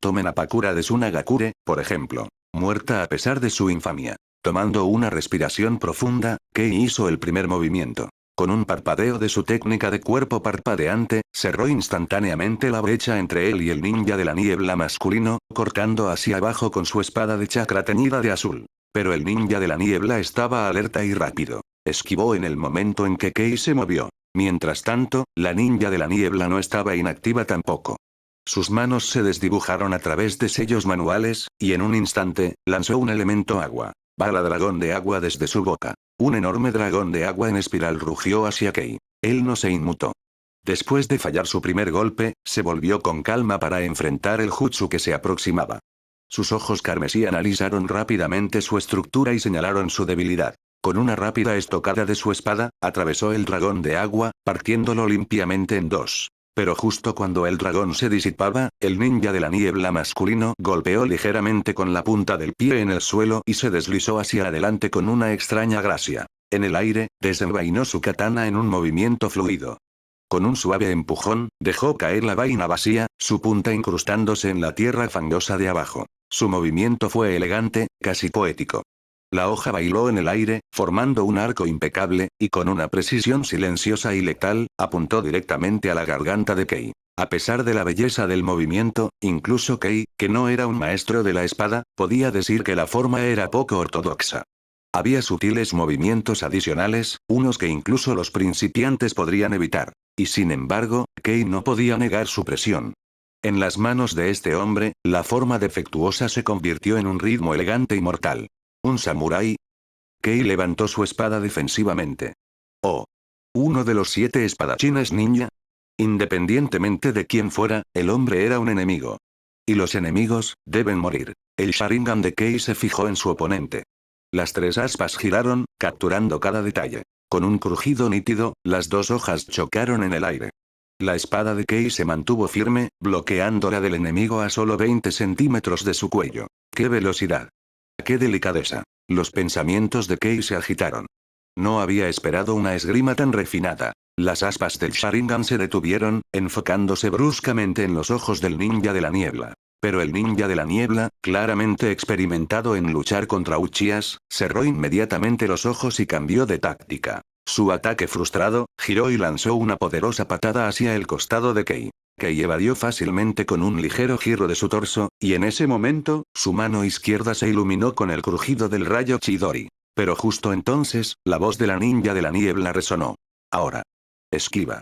Tomen a Pakura de Tsunagakure, por ejemplo. Muerta a pesar de su infamia. Tomando una respiración profunda, Kei hizo el primer movimiento. Con un parpadeo de su técnica de cuerpo parpadeante, cerró instantáneamente la brecha entre él y el ninja de la niebla masculino, cortando hacia abajo con su espada de chakra teñida de azul. Pero el ninja de la niebla estaba alerta y rápido. Esquivó en el momento en que Kei se movió. Mientras tanto, la ninja de la niebla no estaba inactiva tampoco. Sus manos se desdibujaron a través de sellos manuales, y en un instante, lanzó un elemento agua. Bala dragón de agua desde su boca. Un enorme dragón de agua en espiral rugió hacia Kei. Él no se inmutó. Después de fallar su primer golpe, se volvió con calma para enfrentar el jutsu que se aproximaba. Sus ojos carmesí analizaron rápidamente su estructura y señalaron su debilidad. Con una rápida estocada de su espada, atravesó el dragón de agua, partiéndolo limpiamente en 2. Pero justo cuando el dragón se disipaba, el ninja de la niebla masculino golpeó ligeramente con la punta del pie en el suelo y se deslizó hacia adelante con una extraña gracia. En el aire, desenvainó su katana en un movimiento fluido. Con un suave empujón, dejó caer la vaina vacía, su punta incrustándose en la tierra fangosa de abajo. Su movimiento fue elegante, casi poético. La hoja bailó en el aire, formando un arco impecable, y con una precisión silenciosa y letal, apuntó directamente a la garganta de Kei. A pesar de la belleza del movimiento, incluso Kei, que no era un maestro de la espada, podía decir que la forma era poco ortodoxa. Había sutiles movimientos adicionales, unos que incluso los principiantes podrían evitar. Y sin embargo, Kei no podía negar su presión. En las manos de este hombre, la forma defectuosa se convirtió en un ritmo elegante y mortal. ¿Un samurái? Kei levantó su espada defensivamente. ¿Oh? ¿Uno de los 7 espadachines ninja? Independientemente de quién fuera, el hombre era un enemigo. Y los enemigos, deben morir. El Sharingan de Kei se fijó en su oponente. Las 3 aspas giraron, capturando cada detalle. Con un crujido nítido, las 2 hojas chocaron en el aire. La espada de Kei se mantuvo firme, bloqueando la del enemigo a solo 20 centímetros de su cuello. ¡Qué velocidad! ¡Qué delicadeza! Los pensamientos de Kei se agitaron. No había esperado una esgrima tan refinada. Las aspas del Sharingan se detuvieron, enfocándose bruscamente en los ojos del ninja de la niebla. Pero el ninja de la niebla, claramente experimentado en luchar contra Uchihas, cerró inmediatamente los ojos y cambió de táctica. Su ataque frustrado, giró y lanzó una poderosa patada hacia el costado de Kei. Kei evadió fácilmente con un ligero giro de su torso, y en ese momento, su mano izquierda se iluminó con el crujido del rayo Chidori. Pero justo entonces, la voz de la ninja de la niebla resonó. Ahora. Esquiva.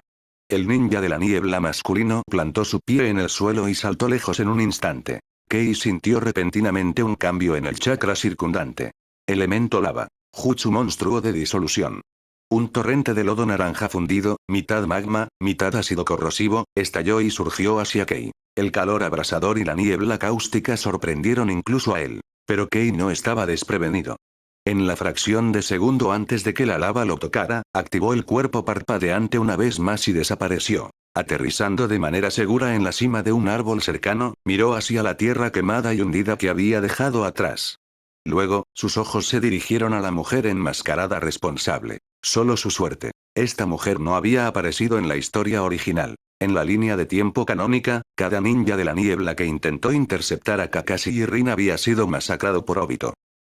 El ninja de la niebla masculino plantó su pie en el suelo y saltó lejos en un instante. Kei sintió repentinamente un cambio en el chakra circundante. Elemento lava. Jutsu monstruo de disolución. Un torrente de lodo naranja fundido, mitad magma, mitad ácido corrosivo, estalló y surgió hacia Kei. El calor abrasador y la niebla cáustica sorprendieron incluso a él. Pero Kei no estaba desprevenido. En la fracción de segundo antes de que la lava lo tocara, activó el cuerpo parpadeante una vez más y desapareció. Aterrizando de manera segura en la cima de un árbol cercano, miró hacia la tierra quemada y hundida que había dejado atrás. Luego, sus ojos se dirigieron a la mujer enmascarada responsable. Solo su suerte. Esta mujer no había aparecido en la historia original. En la línea de tiempo canónica, cada ninja de la niebla que intentó interceptar a Kakashi y Rin había sido masacrado por Obito.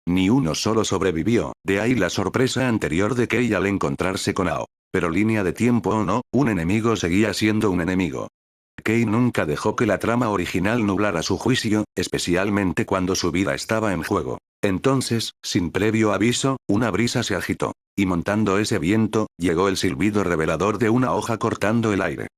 Ni uno solo sobrevivió, de ahí la sorpresa anterior de Kei al encontrarse con Ao. Pero línea de tiempo o no, un enemigo seguía siendo un enemigo. Kei nunca dejó que la trama original nublara su juicio, especialmente cuando su vida estaba en juego. Entonces, sin previo aviso, una brisa se agitó. Y montando ese viento, llegó el silbido revelador de una hoja cortando el aire.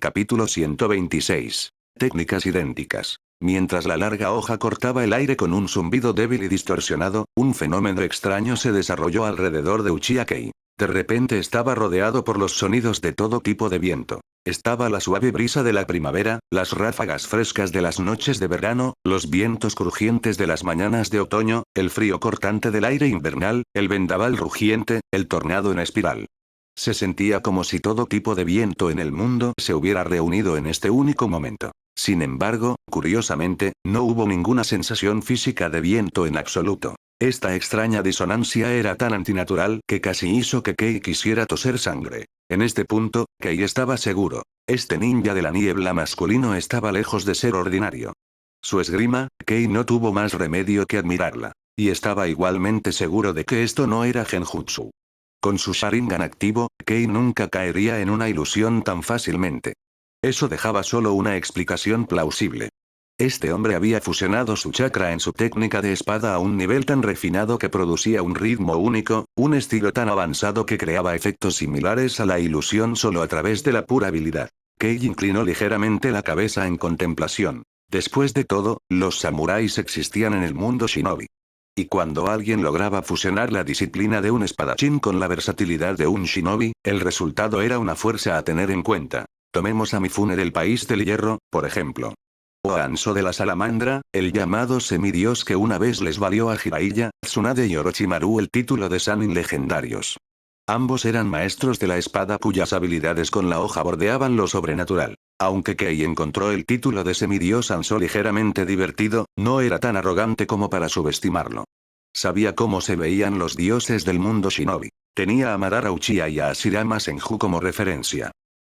Capítulo 126. Técnicas idénticas. Mientras la larga hoja cortaba el aire con un zumbido débil y distorsionado, un fenómeno extraño se desarrolló alrededor de Uchiha Kei. De repente estaba rodeado por los sonidos de todo tipo de viento. Estaba la suave brisa de la primavera, las ráfagas frescas de las noches de verano, los vientos crujientes de las mañanas de otoño, el frío cortante del aire invernal, el vendaval rugiente, el tornado en espiral. Se sentía como si todo tipo de viento en el mundo se hubiera reunido en este único momento. Sin embargo, curiosamente, no hubo ninguna sensación física de viento en absoluto. Esta extraña disonancia era tan antinatural que casi hizo que Kei quisiera toser sangre. En este punto, Kei estaba seguro. Este ninja de la niebla masculino estaba lejos de ser ordinario. Su esgrima, Kei no tuvo más remedio que admirarla. Y estaba igualmente seguro de que esto no era genjutsu. Con su Sharingan activo, Kei nunca caería en una ilusión tan fácilmente. Eso dejaba solo una explicación plausible. Este hombre había fusionado su chakra en su técnica de espada a un nivel tan refinado que producía un ritmo único, un estilo tan avanzado que creaba efectos similares a la ilusión solo a través de la pura habilidad. Kei inclinó ligeramente la cabeza en contemplación. Después de todo, los samuráis existían en el mundo shinobi. Y cuando alguien lograba fusionar la disciplina de un espadachín con la versatilidad de un shinobi, el resultado era una fuerza a tener en cuenta. Tomemos a Mifune del País del Hierro, por ejemplo. O a Anso de la Salamandra, el llamado semidios que una vez les valió a Jiraiya, Tsunade y Orochimaru el título de Sannin legendarios. Ambos eran maestros de la espada cuyas habilidades con la hoja bordeaban lo sobrenatural. Aunque Kei encontró el título de semidios Anso ligeramente divertido, no era tan arrogante como para subestimarlo. Sabía cómo se veían los dioses del mundo shinobi. Tenía a Madara Uchiha y a Ashirama Senju como referencia.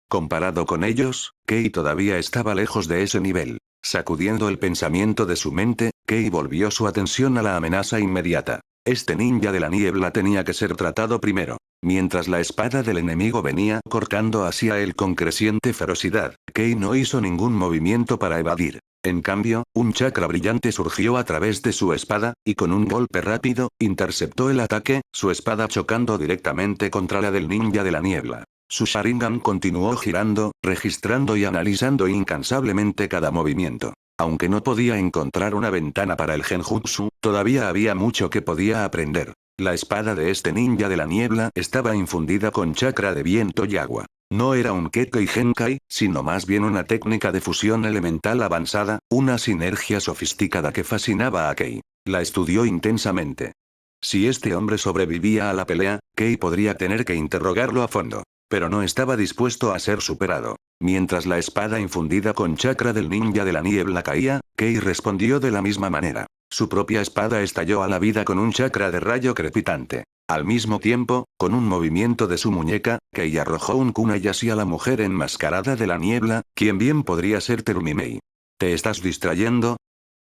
Comparado con ellos, Kei todavía estaba lejos de ese nivel. Sacudiendo el pensamiento de su mente, Kei volvió su atención a la amenaza inmediata. Este ninja de la niebla tenía que ser tratado primero. Mientras la espada del enemigo venía cortando hacia él con creciente ferocidad, Kei no hizo ningún movimiento para evadir. En cambio, un chakra brillante surgió a través de su espada, y con un golpe rápido, interceptó el ataque, su espada chocando directamente contra la del ninja de la niebla. Su Sharingan continuó girando, registrando y analizando incansablemente cada movimiento. Aunque no podía encontrar una ventana para el genjutsu, todavía había mucho que podía aprender. La espada de este ninja de la niebla estaba infundida con chakra de viento y agua. No era un Kekkei Genkai, sino más bien una técnica de fusión elemental avanzada, una sinergia sofisticada que fascinaba a Kei. La estudió intensamente. Si este hombre sobrevivía a la pelea, Kei podría tener que interrogarlo a fondo. Pero no estaba dispuesto a ser superado. Mientras la espada infundida con chakra del ninja de la niebla caía, Kei respondió de la misma manera. Su propia espada estalló a la vida con un chakra de rayo crepitante. Al mismo tiempo, con un movimiento de su muñeca, Kei arrojó un kunai hacia la mujer enmascarada de la niebla, quien bien podría ser Terumimei. ¿Te estás distrayendo?,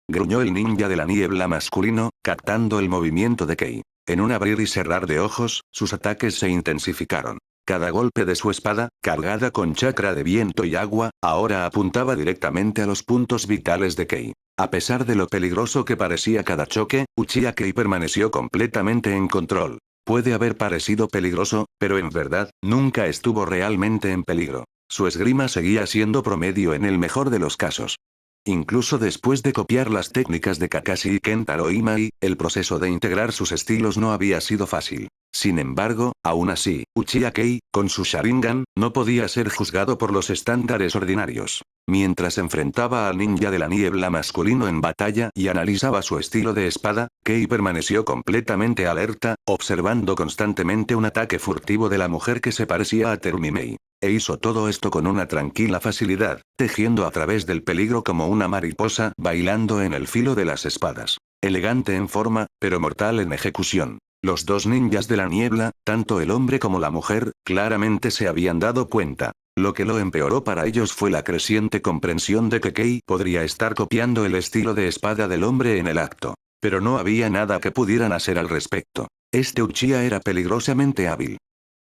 gruñó el ninja de la niebla masculino, captando el movimiento de Kei. En un abrir y cerrar de ojos, sus ataques se intensificaron. Cada golpe de su espada, cargada con chakra de viento y agua, ahora apuntaba directamente a los puntos vitales de Kei. A pesar de lo peligroso que parecía cada choque, Uchiha Kei permaneció completamente en control. Puede haber parecido peligroso, pero en verdad, nunca estuvo realmente en peligro. Su esgrima seguía siendo promedio en el mejor de los casos. Incluso después de copiar las técnicas de Kakashi y Kentaro Imai, el proceso de integrar sus estilos no había sido fácil. Sin embargo, aún así, Uchiha Kei, con su Sharingan, no podía ser juzgado por los estándares ordinarios. Mientras enfrentaba al ninja de la niebla masculino en batalla y analizaba su estilo de espada, Kei permaneció completamente alerta, observando constantemente un ataque furtivo de la mujer que se parecía a Terumimei. E hizo todo esto con una tranquila facilidad, tejiendo a través del peligro como una mariposa bailando en el filo de las espadas. Elegante en forma, pero mortal en ejecución. Los dos ninjas de la niebla, tanto el hombre como la mujer, claramente se habían dado cuenta. Lo que lo empeoró para ellos fue la creciente comprensión de que Kei podría estar copiando el estilo de espada del hombre en el acto. Pero no había nada que pudieran hacer al respecto. Este Uchiha era peligrosamente hábil.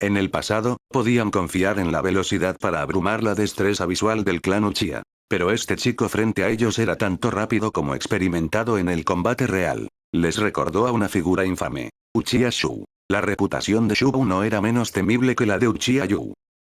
En el pasado, podían confiar en la velocidad para abrumar la destreza visual del clan Uchiha. Pero este chico frente a ellos era tanto rápido como experimentado en el combate real. Les recordó a una figura infame. Uchiha Shu. La reputación de Shu no era menos temible que la de Uchiha Yu.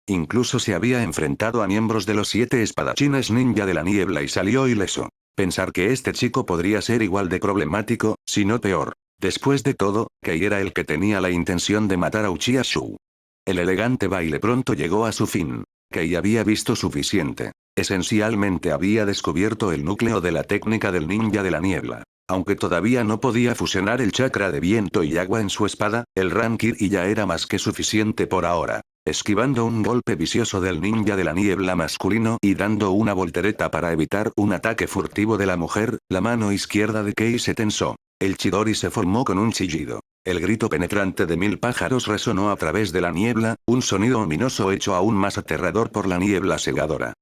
Incluso se había enfrentado a miembros de los 7 espadachines ninja de la niebla y salió ileso. Pensar que este chico podría ser igual de problemático, si no peor. Después de todo, Kei era el que tenía la intención de matar a Uchiha Shu. El elegante baile pronto llegó a su fin. Kei había visto suficiente. Esencialmente había descubierto el núcleo de la técnica del ninja de la niebla. Aunque todavía no podía fusionar el chakra de viento y agua en su espada, el Rankiri ya era más que suficiente por ahora. Esquivando un golpe vicioso del ninja de la niebla masculino y dando una voltereta para evitar un ataque furtivo de la mujer, la mano izquierda de Kei se tensó. El Chidori se formó con un chillido. El grito penetrante de 1000 pájaros resonó a través de la niebla, un sonido ominoso hecho aún más aterrador por la niebla cegadora.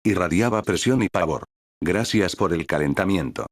Irradiaba presión y pavor. Gracias por el calentamiento.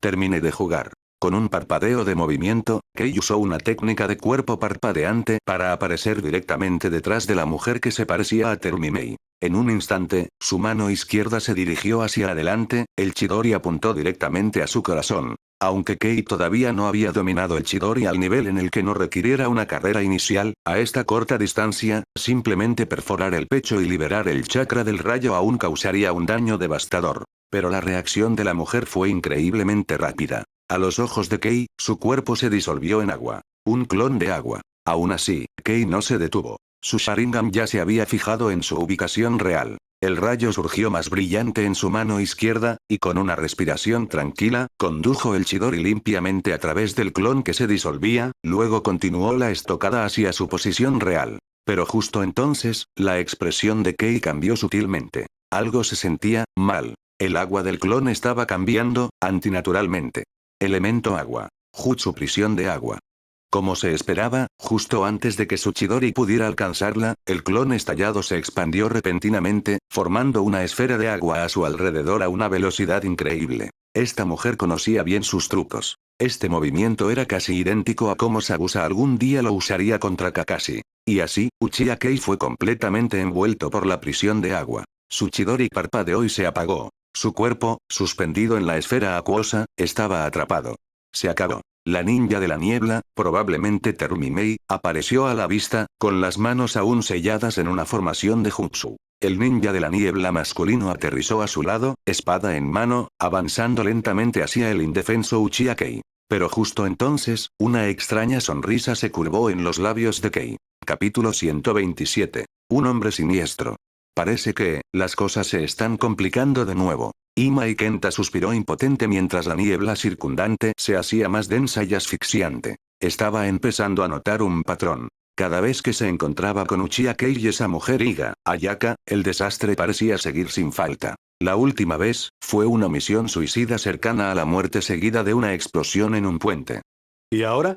Terminé de jugar. Con un parpadeo de movimiento, Kei usó una técnica de cuerpo parpadeante para aparecer directamente detrás de la mujer que se parecía a Terumimei. En un instante, su mano izquierda se dirigió hacia adelante, el Chidori apuntó directamente a su corazón. Aunque Kei todavía no había dominado el Chidori al nivel en el que no requiriera una carrera inicial, a esta corta distancia, simplemente perforar el pecho y liberar el chakra del rayo aún causaría un daño devastador. Pero la reacción de la mujer fue increíblemente rápida. A los ojos de Kei, su cuerpo se disolvió en agua. Un clon de agua. Aún así, Kei no se detuvo. Su Sharingan ya se había fijado en su ubicación real. El rayo surgió más brillante en su mano izquierda, y con una respiración tranquila, condujo el Chidori limpiamente a través del clon que se disolvía, luego continuó la estocada hacia su posición real. Pero justo entonces, la expresión de Kei cambió sutilmente. Algo se sentía mal. El agua del clon estaba cambiando, antinaturalmente. Elemento agua. Jutsu prisión de agua. Como se esperaba, justo antes de que su Chidori pudiera alcanzarla, el clon estallado se expandió repentinamente, formando una esfera de agua a su alrededor a una velocidad increíble. Esta mujer conocía bien sus trucos. Este movimiento era casi idéntico a cómo Sabusa algún día lo usaría contra Kakashi. Y así, Uchiha Kei fue completamente envuelto por la prisión de agua. Su Chidori parpadeó y se apagó. Su cuerpo, suspendido en la esfera acuosa, estaba atrapado. Se acabó. La ninja de la niebla, probablemente Terumimei, apareció a la vista, con las manos aún selladas en una formación de jutsu. El ninja de la niebla masculino aterrizó a su lado, espada en mano, avanzando lentamente hacia el indefenso Uchiha Kei. Pero justo entonces, una extraña sonrisa se curvó en los labios de Kei. Capítulo 127. Un hombre siniestro. Parece que, las cosas se están complicando de nuevo. Imai Kenta suspiró impotente mientras la niebla circundante se hacía más densa y asfixiante. Estaba empezando a notar un patrón. Cada vez que se encontraba con Uchiha Kei y esa mujer Iga, Ayaka, el desastre parecía seguir sin falta. La última vez, fue una misión suicida cercana a la muerte seguida de una explosión en un puente. ¿Y ahora?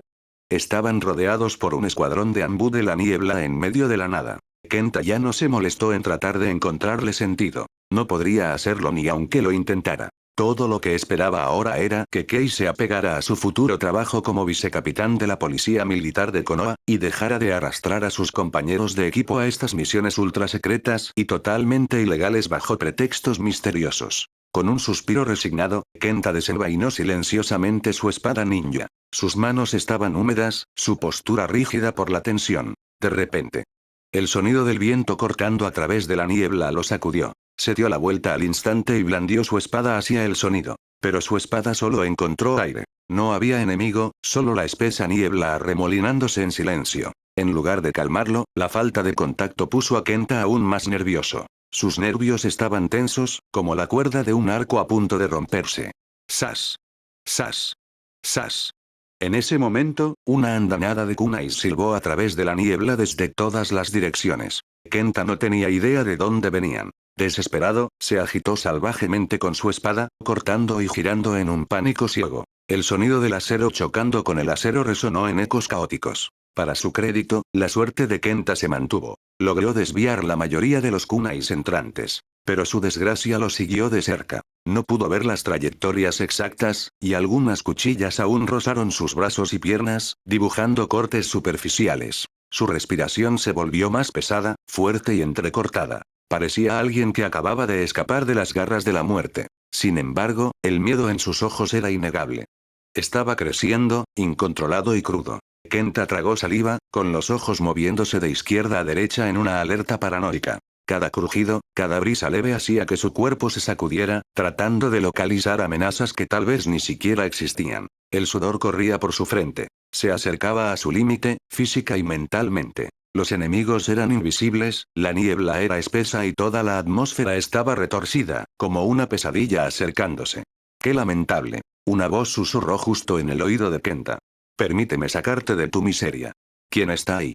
Estaban rodeados por un escuadrón de Anbu de la niebla en medio de la nada. Kenta ya no se molestó en tratar de encontrarle sentido. No podría hacerlo ni aunque lo intentara. Todo lo que esperaba ahora era que Kei se apegara a su futuro trabajo como vicecapitán de la policía militar de Konoha, y dejara de arrastrar a sus compañeros de equipo a estas misiones ultra secretas y totalmente ilegales bajo pretextos misteriosos. Con un suspiro resignado, Kenta desenvainó silenciosamente su espada ninja. Sus manos estaban húmedas, su postura rígida por la tensión. De repente, el sonido del viento cortando a través de la niebla lo sacudió. Se dio la vuelta al instante y blandió su espada hacia el sonido. Pero su espada solo encontró aire. No había enemigo, solo la espesa niebla arremolinándose en silencio. En lugar de calmarlo, la falta de contacto puso a Kenta aún más nervioso. Sus nervios estaban tensos, como la cuerda de un arco a punto de romperse. ¡Sas! ¡Sas! ¡Sas! En ese momento, una andanada de kunais silbó a través de la niebla desde todas las direcciones. Kenta no tenía idea de dónde venían. Desesperado, se agitó salvajemente con su espada, cortando y girando en un pánico ciego. El sonido del acero chocando con el acero resonó en ecos caóticos. Para su crédito, la suerte de Kenta se mantuvo. Logró desviar la mayoría de los kunais entrantes. Pero su desgracia lo siguió de cerca. No pudo ver las trayectorias exactas, y algunas cuchillas aún rozaron sus brazos y piernas, dibujando cortes superficiales. Su respiración se volvió más pesada, fuerte y entrecortada. Parecía alguien que acababa de escapar de las garras de la muerte. Sin embargo, el miedo en sus ojos era innegable. Estaba creciendo, incontrolado y crudo. Kenta tragó saliva, con los ojos moviéndose de izquierda a derecha en una alerta paranoica. Cada crujido, cada brisa leve hacía que su cuerpo se sacudiera, tratando de localizar amenazas que tal vez ni siquiera existían. El sudor corría por su frente. Se acercaba a su límite, física y mentalmente. Los enemigos eran invisibles, la niebla era espesa y toda la atmósfera estaba retorcida, como una pesadilla acercándose. ¡Qué lamentable! Una voz susurró justo en el oído de Kenta. Permíteme sacarte de tu miseria. ¿Quién está ahí?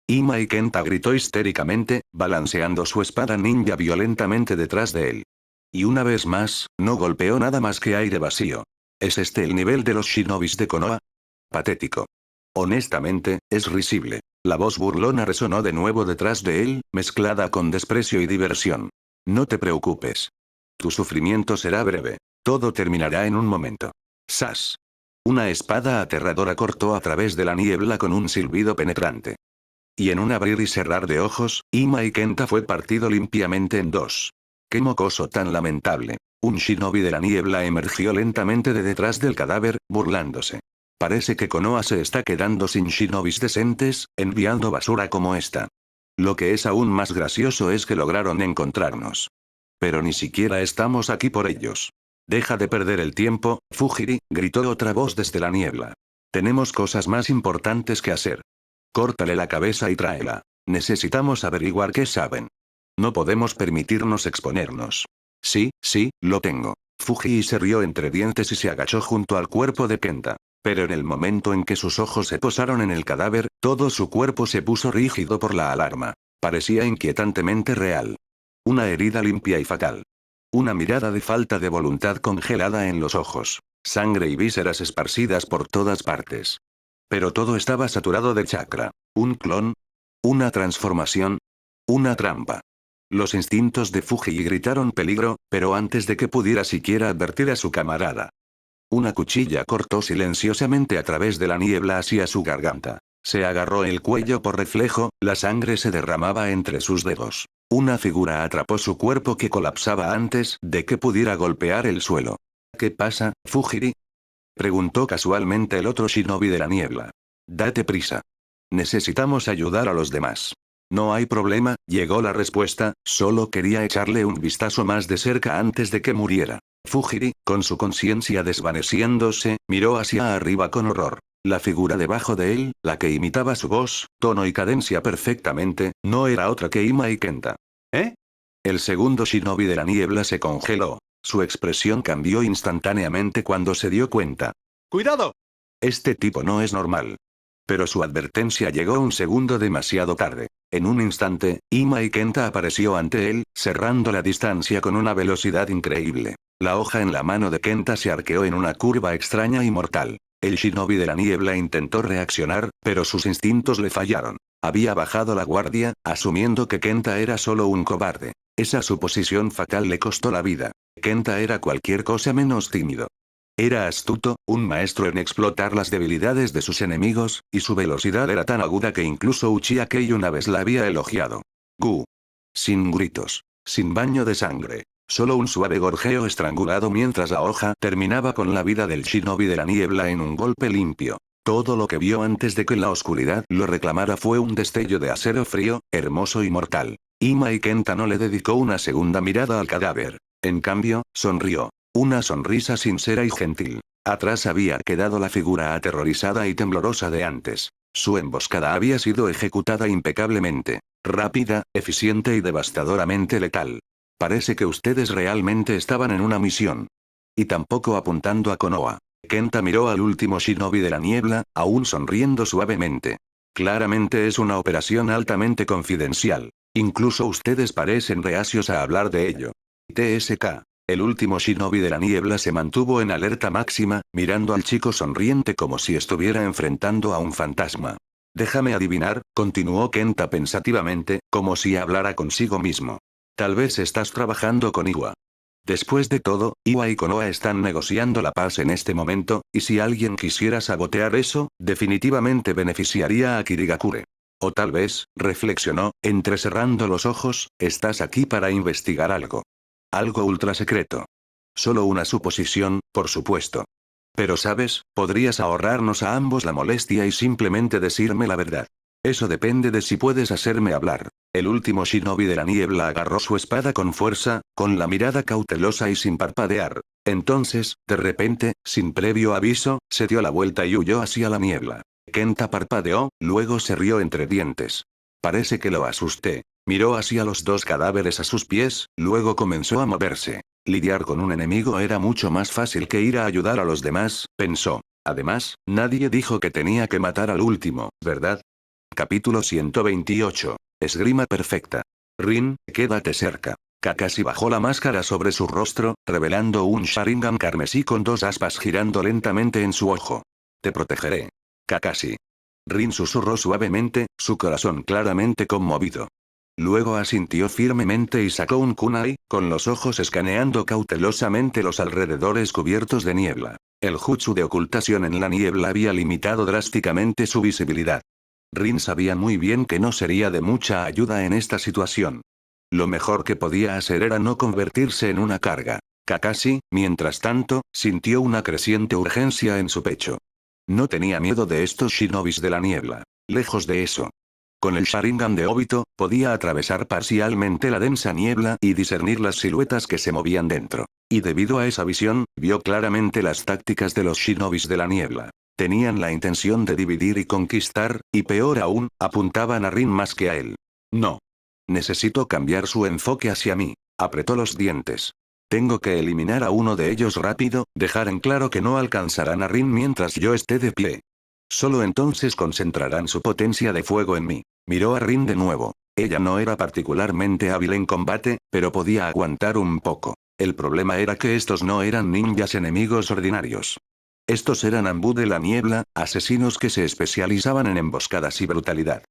Ima y Kenta gritó histéricamente, balanceando su espada ninja violentamente detrás de él. Y una vez más, no golpeó nada más que aire vacío. ¿Es este el nivel de los shinobis de Konoha? Patético. Honestamente, es risible. La voz burlona resonó de nuevo detrás de él, mezclada con desprecio y diversión. No te preocupes. Tu sufrimiento será breve. Todo terminará en un momento. ¡Sas! Una espada aterradora cortó a través de la niebla con un silbido penetrante. Y en un abrir y cerrar de ojos, Ima y Kenta fue partido limpiamente en dos. ¡Qué mocoso tan lamentable! Un shinobi de la niebla emergió lentamente de detrás del cadáver, burlándose. Parece que Konoha se está quedando sin shinobis decentes, enviando basura como esta. Lo que es aún más gracioso es que lograron encontrarnos. Pero ni siquiera estamos aquí por ellos. Deja de perder el tiempo, Fujiri, gritó otra voz desde la niebla. Tenemos cosas más importantes que hacer. Córtale la cabeza y tráela. Necesitamos averiguar qué saben. No podemos permitirnos exponernos. Sí, sí, lo tengo. Fujii se rió entre dientes y se agachó junto al cuerpo de Kenta. Pero en el momento en que sus ojos se posaron en el cadáver, todo su cuerpo se puso rígido por la alarma. Parecía inquietantemente real. Una herida limpia y fatal. Una mirada de falta de voluntad congelada en los ojos. Sangre y vísceras esparcidas por todas partes. Pero todo estaba saturado de chakra. ¿Un clon? ¿Una transformación? ¿Una trampa? Los instintos de Fujii gritaron peligro, pero antes de que pudiera siquiera advertir a su camarada. Una cuchilla cortó silenciosamente a través de la niebla hacia su garganta. Se agarró el cuello por reflejo, la sangre se derramaba entre sus dedos. Una figura atrapó su cuerpo que colapsaba antes de que pudiera golpear el suelo. ¿Qué pasa, Fujiri? Preguntó casualmente el otro shinobi de la niebla. Date prisa. Necesitamos ayudar a los demás. No hay problema, llegó la respuesta, solo quería echarle un vistazo más de cerca antes de que muriera. Fujiri, con su conciencia desvaneciéndose, miró hacia arriba con horror. La figura debajo de él, la que imitaba su voz, tono y cadencia perfectamente, no era otra que Ima y Kenta. ¿Eh? El segundo shinobi de la niebla se congeló. Su expresión cambió instantáneamente cuando se dio cuenta. ¡Cuidado! Este tipo no es normal. Pero su advertencia llegó un segundo demasiado tarde. En un instante, Ima y Kenta apareció ante él, cerrando la distancia con una velocidad increíble. La hoja en la mano de Kenta se arqueó en una curva extraña y mortal. El shinobi de la niebla intentó reaccionar, pero sus instintos le fallaron. Había bajado la guardia, asumiendo que Kenta era solo un cobarde. Esa suposición fatal le costó la vida. Kenta era cualquier cosa menos tímido. Era astuto, un maestro en explotar las debilidades de sus enemigos, y su velocidad era tan aguda que incluso Uchiha Kei una vez la había elogiado. Gu. Sin gritos. Sin baño de sangre. Solo un suave gorjeo estrangulado mientras la hoja terminaba con la vida del shinobi de la niebla en un golpe limpio. Todo lo que vio antes de que la oscuridad lo reclamara fue un destello de acero frío, hermoso y mortal. Ima y Kenta no le dedicó una segunda mirada al cadáver. En cambio, sonrió. Una sonrisa sincera y gentil. Atrás había quedado la figura aterrorizada y temblorosa de antes. Su emboscada había sido ejecutada impecablemente. Rápida, eficiente y devastadoramente letal. Parece que ustedes realmente estaban en una misión. Y tampoco apuntando a Konoha. Kenta miró al último shinobi de la niebla, aún sonriendo suavemente. Claramente es una operación altamente confidencial. Incluso ustedes parecen reacios a hablar de ello. TSK. El último shinobi de la niebla se mantuvo en alerta máxima, mirando al chico sonriente como si estuviera enfrentando a un fantasma. Déjame adivinar, continuó Kenta pensativamente, como si hablara consigo mismo. Tal vez estás trabajando con Iwa. Después de todo, Iwa y Konoha están negociando la paz en este momento, y si alguien quisiera sabotear eso, definitivamente beneficiaría a Kirigakure. O tal vez, reflexionó, entrecerrando los ojos, estás aquí para investigar algo. Algo ultra secreto. Solo una suposición, por supuesto. Pero sabes, podrías ahorrarnos a ambos la molestia y simplemente decirme la verdad. Eso depende de si puedes hacerme hablar. El último shinobi de la niebla agarró su espada con fuerza, con la mirada cautelosa y sin parpadear. Entonces, de repente, sin previo aviso, se dio la vuelta y huyó hacia la niebla. Kenta parpadeó, luego se rió entre dientes. Parece que lo asusté. Miró hacia los dos cadáveres a sus pies, luego comenzó a moverse. Lidiar con un enemigo era mucho más fácil que ir a ayudar a los demás, pensó. Además, nadie dijo que tenía que matar al último, ¿verdad? Capítulo 128. Esgrima perfecta. Rin, quédate cerca. Kakashi bajó la máscara sobre su rostro, revelando un Sharingan carmesí con dos aspas girando lentamente en su ojo. Te protegeré. Kakashi. Rin susurró suavemente, su corazón claramente conmovido. Luego asintió firmemente y sacó un kunai, con los ojos escaneando cautelosamente los alrededores cubiertos de niebla. El jutsu de ocultación en la niebla había limitado drásticamente su visibilidad. Rin sabía muy bien que no sería de mucha ayuda en esta situación. Lo mejor que podía hacer era no convertirse en una carga. Kakashi, mientras tanto, sintió una creciente urgencia en su pecho. No tenía miedo de estos shinobis de la niebla. Lejos de eso. Con el Sharingan de Obito, podía atravesar parcialmente la densa niebla y discernir las siluetas que se movían dentro. Y debido a esa visión, vio claramente las tácticas de los shinobis de la niebla. Tenían la intención de dividir y conquistar, y peor aún, apuntaban a Rin más que a él. No. Necesito cambiar su enfoque hacia mí. Apretó los dientes. Tengo que eliminar a uno de ellos rápido, dejar en claro que no alcanzarán a Rin mientras yo esté de pie. Solo entonces concentrarán su potencia de fuego en mí. Miró a Rin de nuevo. Ella no era particularmente hábil en combate, pero podía aguantar un poco. El problema era que estos no eran ninjas enemigos ordinarios. Estos eran Anbu de la niebla, asesinos que se especializaban en emboscadas y brutalidad.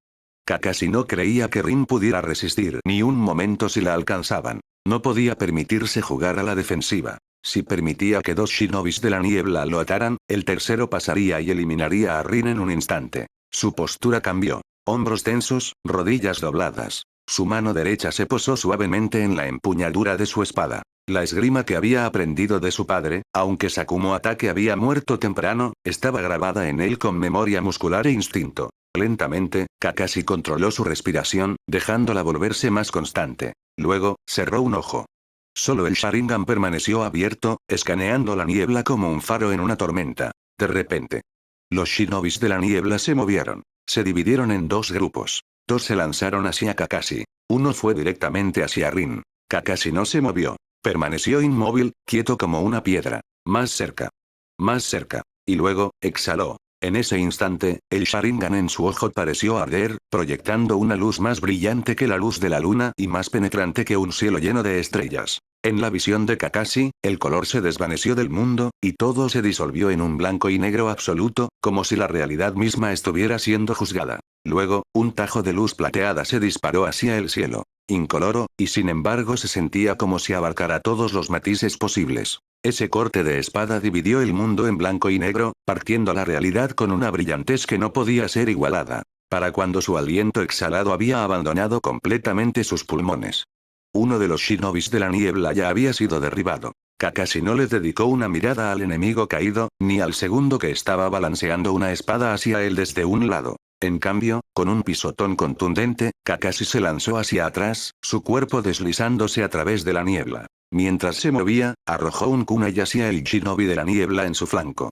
Kakashi no creía que Rin pudiera resistir ni un momento si la alcanzaban. No podía permitirse jugar a la defensiva. Si permitía que dos shinobis de la niebla lo ataran, el tercero pasaría y eliminaría a Rin en un instante. Su postura cambió. Hombros tensos, rodillas dobladas. Su mano derecha se posó suavemente en la empuñadura de su espada. La esgrima que había aprendido de su padre, aunque Sakumo Atake había muerto temprano, estaba grabada en él con memoria muscular e instinto. Lentamente, Kakashi controló su respiración, dejándola volverse más constante. Luego, cerró un ojo. Solo el Sharingan permaneció abierto, escaneando la niebla como un faro en una tormenta. De repente, los shinobis de la niebla se movieron. Se dividieron en dos grupos. Dos se lanzaron hacia Kakashi. Uno fue directamente hacia Rin. Kakashi no se movió. Permaneció inmóvil, quieto como una piedra. Más cerca. Más cerca. Y luego, exhaló. En ese instante, el Sharingan en su ojo pareció arder, proyectando una luz más brillante que la luz de la luna y más penetrante que un cielo lleno de estrellas. En la visión de Kakashi, el color se desvaneció del mundo, y todo se disolvió en un blanco y negro absoluto, como si la realidad misma estuviera siendo juzgada. Luego, un tajo de luz plateada se disparó hacia el cielo. incoloro, y sin embargo se sentía como si abarcara todos los matices posibles. Ese corte de espada dividió el mundo en blanco y negro, partiendo la realidad con una brillantez que no podía ser igualada. Para cuando su aliento exhalado había abandonado completamente sus pulmones. Uno de los shinobis de la niebla ya había sido derribado. Kakashi no le dedicó una mirada al enemigo caído, ni al segundo que estaba balanceando una espada hacia él desde un lado. En cambio, con un pisotón contundente, Kakashi se lanzó hacia atrás, su cuerpo deslizándose a través de la niebla. Mientras se movía, arrojó un kunai hacia el shinobi de la niebla en su flanco.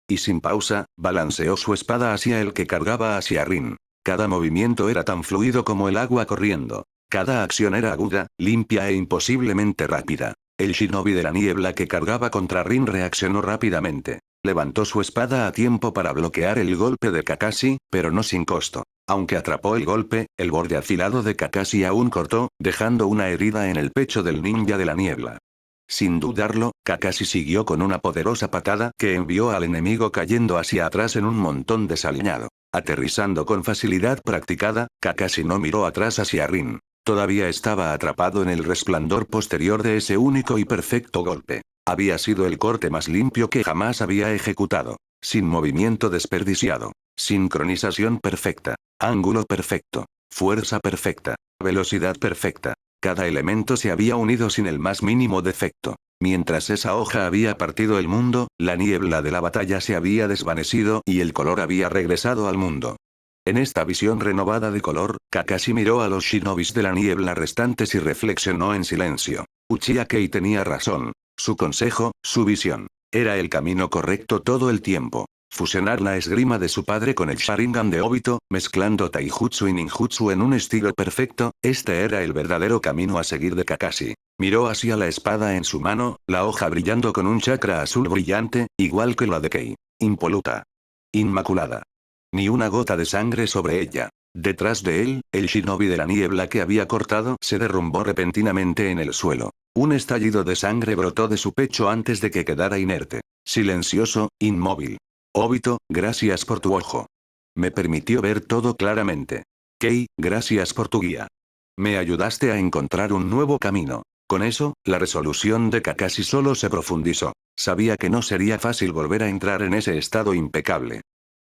Y sin pausa, balanceó su espada hacia el que cargaba hacia Rin. Cada movimiento era tan fluido como el agua corriendo. Cada acción era aguda, limpia e imposiblemente rápida. El shinobi de la niebla que cargaba contra Rin reaccionó rápidamente. Levantó su espada a tiempo para bloquear el golpe de Kakashi, pero no sin costo. Aunque atrapó el golpe, el borde afilado de Kakashi aún cortó, dejando una herida en el pecho del ninja de la niebla. Sin dudarlo, Kakashi siguió con una poderosa patada que envió al enemigo cayendo hacia atrás en un montón desaliñado. Aterrizando con facilidad practicada, Kakashi no miró atrás hacia Rin. Todavía estaba atrapado en el resplandor posterior de ese único y perfecto golpe. Había sido el corte más limpio que jamás había ejecutado. Sin movimiento desperdiciado. Sincronización perfecta. Ángulo perfecto. Fuerza perfecta. Velocidad perfecta. Cada elemento se había unido sin el más mínimo defecto. Mientras esa hoja había partido el mundo, la niebla de la batalla se había desvanecido y el color había regresado al mundo. En esta visión renovada de color, Kakashi miró a los shinobis de la niebla restantes y reflexionó en silencio. Uchiha Kei tenía razón. Su consejo, su visión. Era el camino correcto todo el tiempo. Fusionar la esgrima de su padre con el Sharingan de Obito, mezclando taijutsu y ninjutsu en un estilo perfecto, este era el verdadero camino a seguir de Kakashi. Miró hacia la espada en su mano, la hoja brillando con un chakra azul brillante, igual que la de Kei. Impoluta. Inmaculada. Ni una gota de sangre sobre ella. Detrás de él, el shinobi de la niebla que había cortado se derrumbó repentinamente en el suelo. Un estallido de sangre brotó de su pecho antes de que quedara inerte. Silencioso, inmóvil. Obito, gracias por tu ojo. Me permitió ver todo claramente. Kei, gracias por tu guía. Me ayudaste a encontrar un nuevo camino. Con eso, la resolución de Kakashi solo se profundizó. Sabía que no sería fácil volver a entrar en ese estado impecable.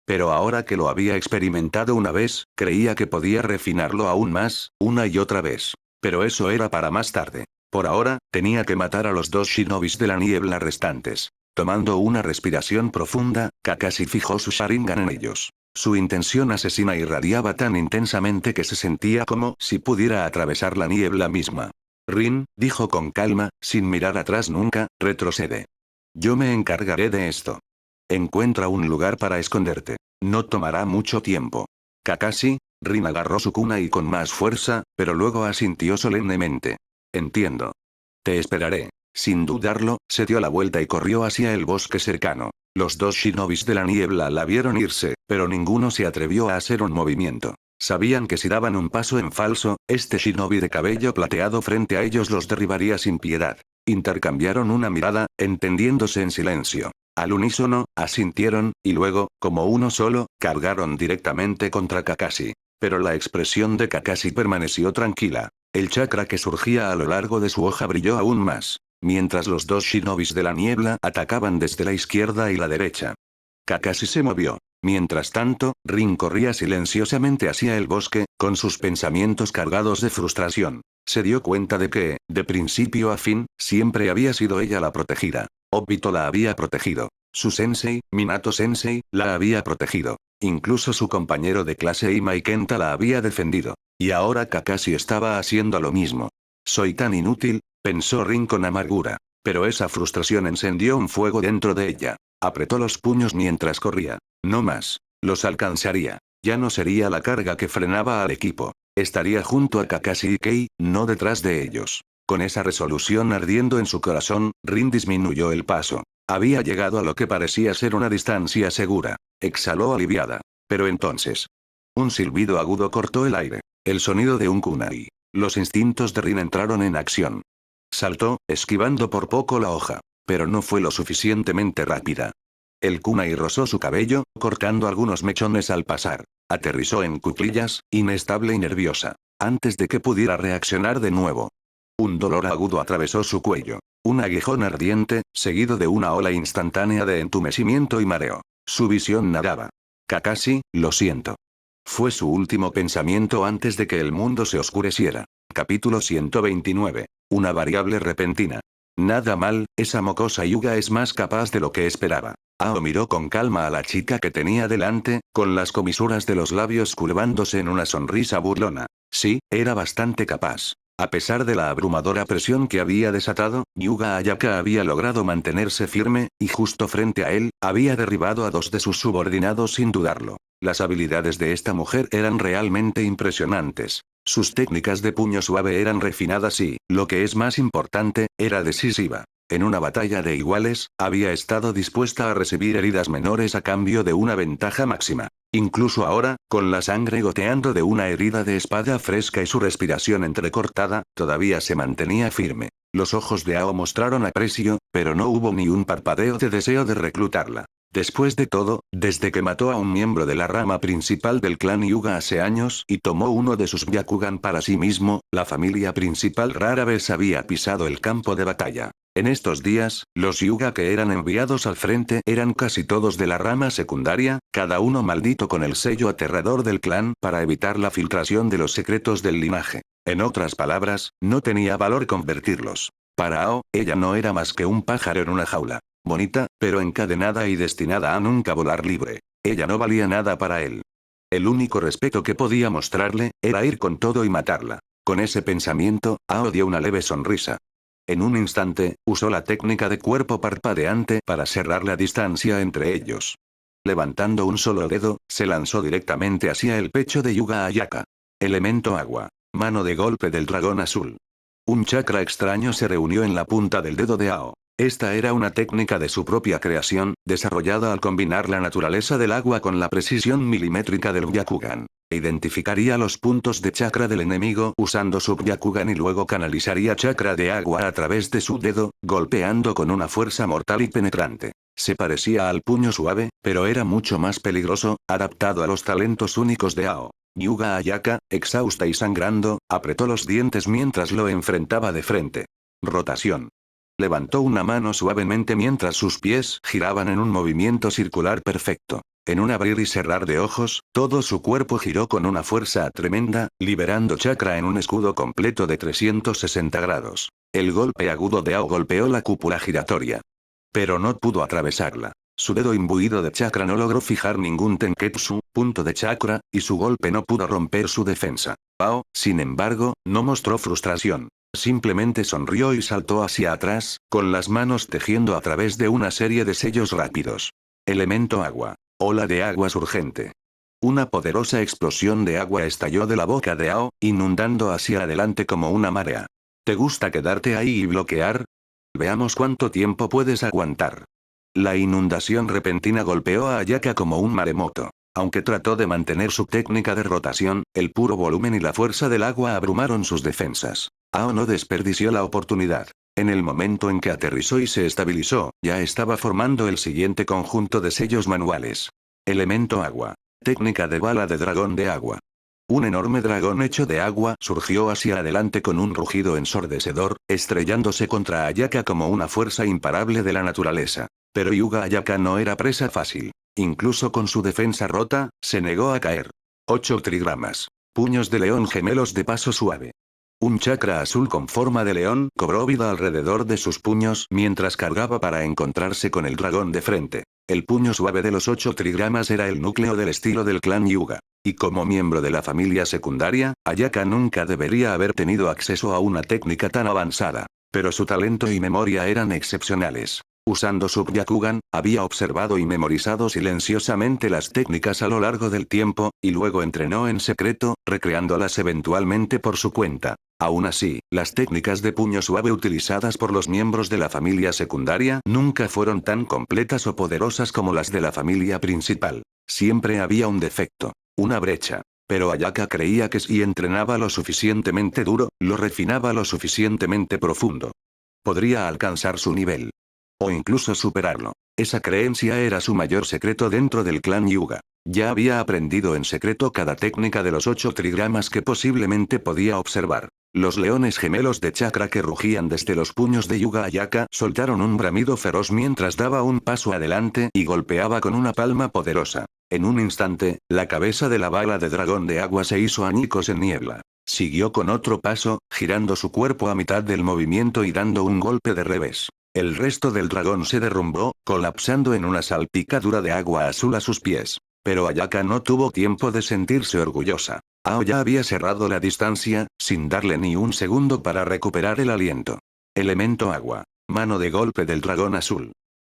Pero ahora que lo había experimentado una vez, creía que podía refinarlo aún más, una y otra vez. Pero eso era para más tarde. Por ahora, tenía que matar a los dos shinobis de la niebla restantes. Tomando una respiración profunda, Kakashi fijó su Sharingan en ellos. Su intención asesina irradiaba tan intensamente que se sentía como si pudiera atravesar la niebla misma. Rin, dijo con calma, sin mirar atrás nunca, retrocede. Yo me encargaré de esto. Encuentra un lugar para esconderte. No tomará mucho tiempo. Kakashi, Rin agarró su kunai con más fuerza, pero luego asintió solemnemente. Entiendo. Te esperaré. Sin dudarlo, se dio la vuelta y corrió hacia el bosque cercano. Los dos shinobis de la niebla la vieron irse, pero ninguno se atrevió a hacer un movimiento. Sabían que si daban un paso en falso, este shinobi de cabello plateado frente a ellos los derribaría sin piedad. Intercambiaron una mirada, entendiéndose en silencio. Al unísono, asintieron, y luego, como uno solo, cargaron directamente contra Kakashi. Pero la expresión de Kakashi permaneció tranquila. El chakra que surgía a lo largo de su hoja brilló aún más. Mientras los dos shinobis de la niebla atacaban desde la izquierda y la derecha. Kakashi se movió. Mientras tanto, Rin corría silenciosamente hacia el bosque, con sus pensamientos cargados de frustración. Se dio cuenta de que, de principio a fin, siempre había sido ella la protegida. Obito la había protegido. Su sensei, Minato sensei, la había protegido. Incluso su compañero de clase Imai Kenta la había defendido. Y ahora Kakashi estaba haciendo lo mismo. Soy tan inútil, pensó Rin con amargura. Pero esa frustración encendió un fuego dentro de ella. Apretó los puños mientras corría. No más. Los alcanzaría. Ya no sería la carga que frenaba al equipo. Estaría junto a Kakashi y Kei, no detrás de ellos. Con esa resolución ardiendo en su corazón, Rin disminuyó el paso. Había llegado a lo que parecía ser una distancia segura. Exhaló aliviada. Pero entonces. Un silbido agudo cortó el aire. El sonido de un kunai. Los instintos de Rin entraron en acción. Saltó, esquivando por poco la hoja. Pero no fue lo suficientemente rápida. El kunai rozó su cabello, cortando algunos mechones al pasar. Aterrizó en cuclillas, inestable y nerviosa. antes de que pudiera reaccionar de nuevo. Un dolor agudo atravesó su cuello. Un aguijón ardiente, seguido de una ola instantánea de entumecimiento y mareo. Su visión nadaba. Kakashi, lo siento. Fue su último pensamiento antes de que el mundo se oscureciera. Capítulo 129. Una variable repentina. Nada mal, esa mocosa Hyuga es más capaz de lo que esperaba. Ao miró con calma a la chica que tenía delante, con las comisuras de los labios curvándose en una sonrisa burlona. Sí, era bastante capaz. A pesar de la abrumadora presión que había desatado, Hyuga Ayaka había logrado mantenerse firme, y justo frente a él, había derribado a dos de sus subordinados sin dudarlo. Las habilidades de esta mujer eran realmente impresionantes. Sus técnicas de puño suave eran refinadas y, lo que es más importante, era decisiva. En una batalla de iguales, había estado dispuesta a recibir heridas menores a cambio de una ventaja máxima. Incluso ahora, con la sangre goteando de una herida de espada fresca y su respiración entrecortada, todavía se mantenía firme. Los ojos de Ao mostraron aprecio, pero no hubo ni un parpadeo de deseo de reclutarla. Después de todo, desde que mató a un miembro de la rama principal del clan Hyuga hace años y tomó uno de sus Byakugan para sí mismo, la familia principal rara vez había pisado el campo de batalla. En estos días, los Hyuga que eran enviados al frente eran casi todos de la rama secundaria, cada uno maldito con el sello aterrador del clan para evitar la filtración de los secretos del linaje. En otras palabras, no tenía valor convertirlos. Para Ao, ella no era más que un pájaro en una jaula. Bonita, pero encadenada y destinada a nunca volar libre. Ella no valía nada para él. El único respeto que podía mostrarle, era ir con todo y matarla. Con ese pensamiento, Ao dio una leve sonrisa. En un instante, usó la técnica de cuerpo parpadeante para cerrar la distancia entre ellos. Levantando un solo dedo, se lanzó directamente hacia el pecho de Hyuga Ayaka. Elemento agua. Mano de golpe del dragón azul. Un chakra extraño se reunió en la punta del dedo de Ao. Esta era una técnica de su propia creación, desarrollada al combinar la naturaleza del agua con la precisión milimétrica del Byakugan. Identificaría los puntos de chakra del enemigo usando su Byakugan y luego canalizaría chakra de agua a través de su dedo, golpeando con una fuerza mortal y penetrante. Se parecía al puño suave, pero era mucho más peligroso, adaptado a los talentos únicos de Ao. Hyuga Ayaka, exhausta y sangrando, apretó los dientes mientras lo enfrentaba de frente. Rotación. Levantó una mano suavemente mientras sus pies giraban en un movimiento circular perfecto. En un abrir y cerrar de ojos, todo su cuerpo giró con una fuerza tremenda, liberando chakra en un escudo completo de 360 grados. El golpe agudo de Ao golpeó la cúpula giratoria. Pero no pudo atravesarla. Su dedo imbuido de chakra no logró fijar ningún tenketsu, punto de chakra, y su golpe no pudo romper su defensa. Ao, sin embargo, no mostró frustración. Simplemente sonrió y saltó hacia atrás, con las manos tejiendo a través de una serie de sellos rápidos. Elemento agua. Ola de agua surgente. Una poderosa explosión de agua estalló de la boca de Ao, inundando hacia adelante como una marea. ¿Te gusta quedarte ahí y bloquear? Veamos cuánto tiempo puedes aguantar. La inundación repentina golpeó a Ayaka como un maremoto. Aunque trató de mantener su técnica de rotación, el puro volumen y la fuerza del agua abrumaron sus defensas. Ao no desperdició la oportunidad. En el momento en que aterrizó y se estabilizó, ya estaba formando el siguiente conjunto de sellos manuales. Elemento agua. Técnica de bala de dragón de agua. Un enorme dragón hecho de agua surgió hacia adelante con un rugido ensordecedor, estrellándose contra Ayaka como una fuerza imparable de la naturaleza. Pero Hyuga Ayaka no era presa fácil. Incluso con su defensa rota, se negó a caer. 8 trigramas. Puños de león gemelos de paso suave. Un chakra azul con forma de león cobró vida alrededor de sus puños mientras cargaba para encontrarse con el dragón de frente. El puño suave de los 8 trigramas era el núcleo del estilo del clan Hyuga. Y como miembro de la familia secundaria, Ayaka nunca debería haber tenido acceso a una técnica tan avanzada. Pero su talento y memoria eran excepcionales. Usando su Byakugan, había observado y memorizado silenciosamente las técnicas a lo largo del tiempo, y luego entrenó en secreto, recreándolas eventualmente por su cuenta. Aún así, las técnicas de puño suave utilizadas por los miembros de la familia secundaria nunca fueron tan completas o poderosas como las de la familia principal. Siempre había un defecto, una brecha. Pero Ayaka creía que si entrenaba lo suficientemente duro, lo refinaba lo suficientemente profundo, podría alcanzar su nivel. O incluso superarlo. Esa creencia era su mayor secreto dentro del clan Hyuga. Ya había aprendido en secreto cada técnica de los 8 trigramas que posiblemente podía observar. Los leones gemelos de chakra que rugían desde los puños de Yuga Ayaka soltaron un bramido feroz mientras daba un paso adelante y golpeaba con una palma poderosa. En un instante, la cabeza de la bala de dragón de agua se hizo añicos en niebla. Siguió con otro paso, girando su cuerpo a mitad del movimiento y dando un golpe de revés. El resto del dragón se derrumbó, colapsando en una salpicadura de agua azul a sus pies. Pero Ayaka no tuvo tiempo de sentirse orgullosa. Ao ya había cerrado la distancia, sin darle ni un segundo para recuperar el aliento. Elemento agua. Mano de golpe del dragón azul.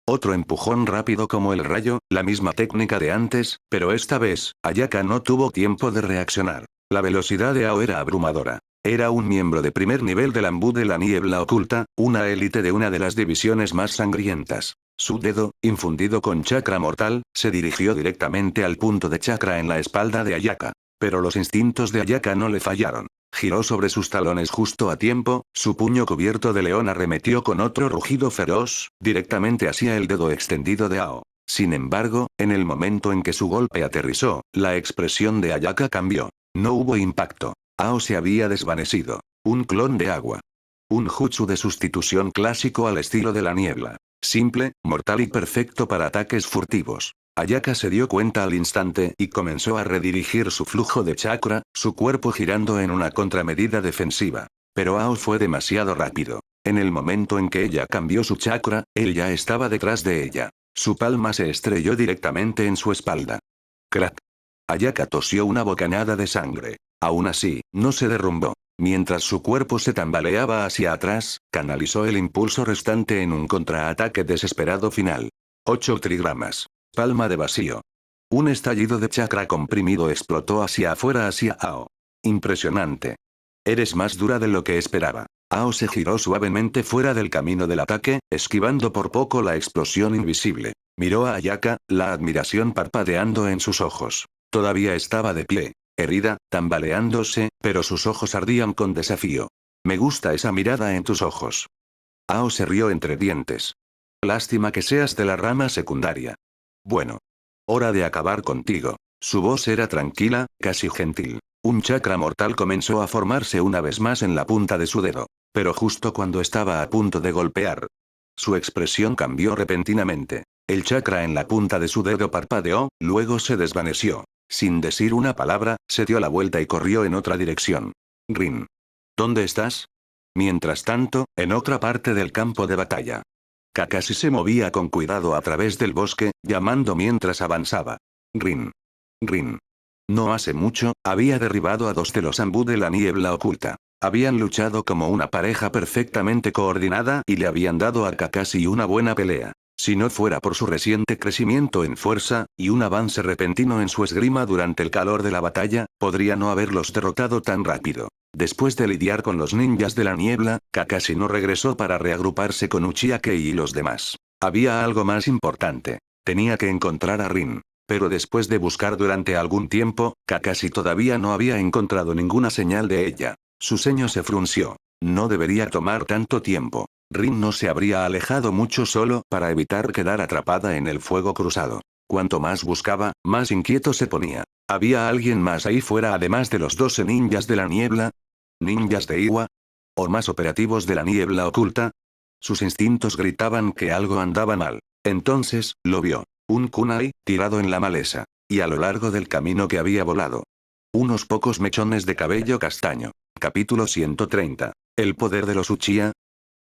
Otro empujón rápido como el rayo, la misma técnica de antes, pero esta vez, Ayaka no tuvo tiempo de reaccionar. La velocidad de Ao era abrumadora. Era un miembro de primer nivel del Ambú de la Niebla Oculta, una élite de una de las divisiones más sangrientas. Su dedo, infundido con chakra mortal, se dirigió directamente al punto de chakra en la espalda de Ayaka. Pero los instintos de Ayaka no le fallaron. Giró sobre sus talones justo a tiempo, su puño cubierto de león arremetió con otro rugido feroz, directamente hacia el dedo extendido de Ao. Sin embargo, en el momento en que su golpe aterrizó, la expresión de Ayaka cambió. No hubo impacto. Ao se había desvanecido. Un clon de agua. Un jutsu de sustitución clásico al estilo de la niebla. Simple, mortal y perfecto para ataques furtivos. Ayaka se dio cuenta al instante y comenzó a redirigir su flujo de chakra, su cuerpo girando en una contramedida defensiva. Pero Ao fue demasiado rápido. En el momento en que ella cambió su chakra, él ya estaba detrás de ella. Su palma se estrelló directamente en su espalda. Crack. Ayaka tosió una bocanada de sangre. Aún así, no se derrumbó. Mientras su cuerpo se tambaleaba hacia atrás, canalizó el impulso restante en un contraataque desesperado final. 8 trigramas. Palma de vacío. Un estallido de chakra comprimido explotó hacia afuera hacia Ao. Impresionante. Eres más dura de lo que esperaba. Ao se giró suavemente fuera del camino del ataque, esquivando por poco la explosión invisible. Miró a Ayaka, la admiración parpadeando en sus ojos. Todavía estaba de pie, herida, tambaleándose, pero sus ojos ardían con desafío. Me gusta esa mirada en tus ojos. Ao se rió entre dientes. Lástima que seas de la rama secundaria. Bueno. Hora de acabar contigo. Su voz era tranquila, casi gentil. Un chakra mortal comenzó a formarse una vez más en la punta de su dedo. Pero justo cuando estaba a punto de golpear. Su expresión cambió repentinamente. El chakra en la punta de su dedo parpadeó, luego se desvaneció. Sin decir una palabra, se dio la vuelta y corrió en otra dirección. Rin. ¿Dónde estás? Mientras tanto, en otra parte del campo de batalla. Kakashi se movía con cuidado a través del bosque, llamando mientras avanzaba. Rin. Rin. No hace mucho, había derribado a 2 de los Ambú de la Niebla Oculta. Habían luchado como una pareja perfectamente coordinada y le habían dado a Kakashi una buena pelea. Si no fuera por su reciente crecimiento en fuerza, y un avance repentino en su esgrima durante el calor de la batalla, podría no haberlos derrotado tan rápido. Después de lidiar con los ninjas de la niebla, Kakashi no regresó para reagruparse con Uchiha Kei y los demás. Había algo más importante. Tenía que encontrar a Rin. Pero después de buscar durante algún tiempo, Kakashi todavía no había encontrado ninguna señal de ella. Su ceño se frunció. No debería tomar tanto tiempo. Rin no se habría alejado mucho solo para evitar quedar atrapada en el fuego cruzado. Cuanto más buscaba, más inquieto se ponía. ¿Había alguien más ahí fuera además de los 12 ninjas de la niebla? ¿Ninjas de Iwa? ¿O más operativos de la niebla oculta? Sus instintos gritaban que algo andaba mal. Entonces, lo vio. Un kunai, tirado en la maleza. Y a lo largo del camino que había volado. Unos pocos mechones de cabello castaño. Capítulo 130. El poder de los Uchiha.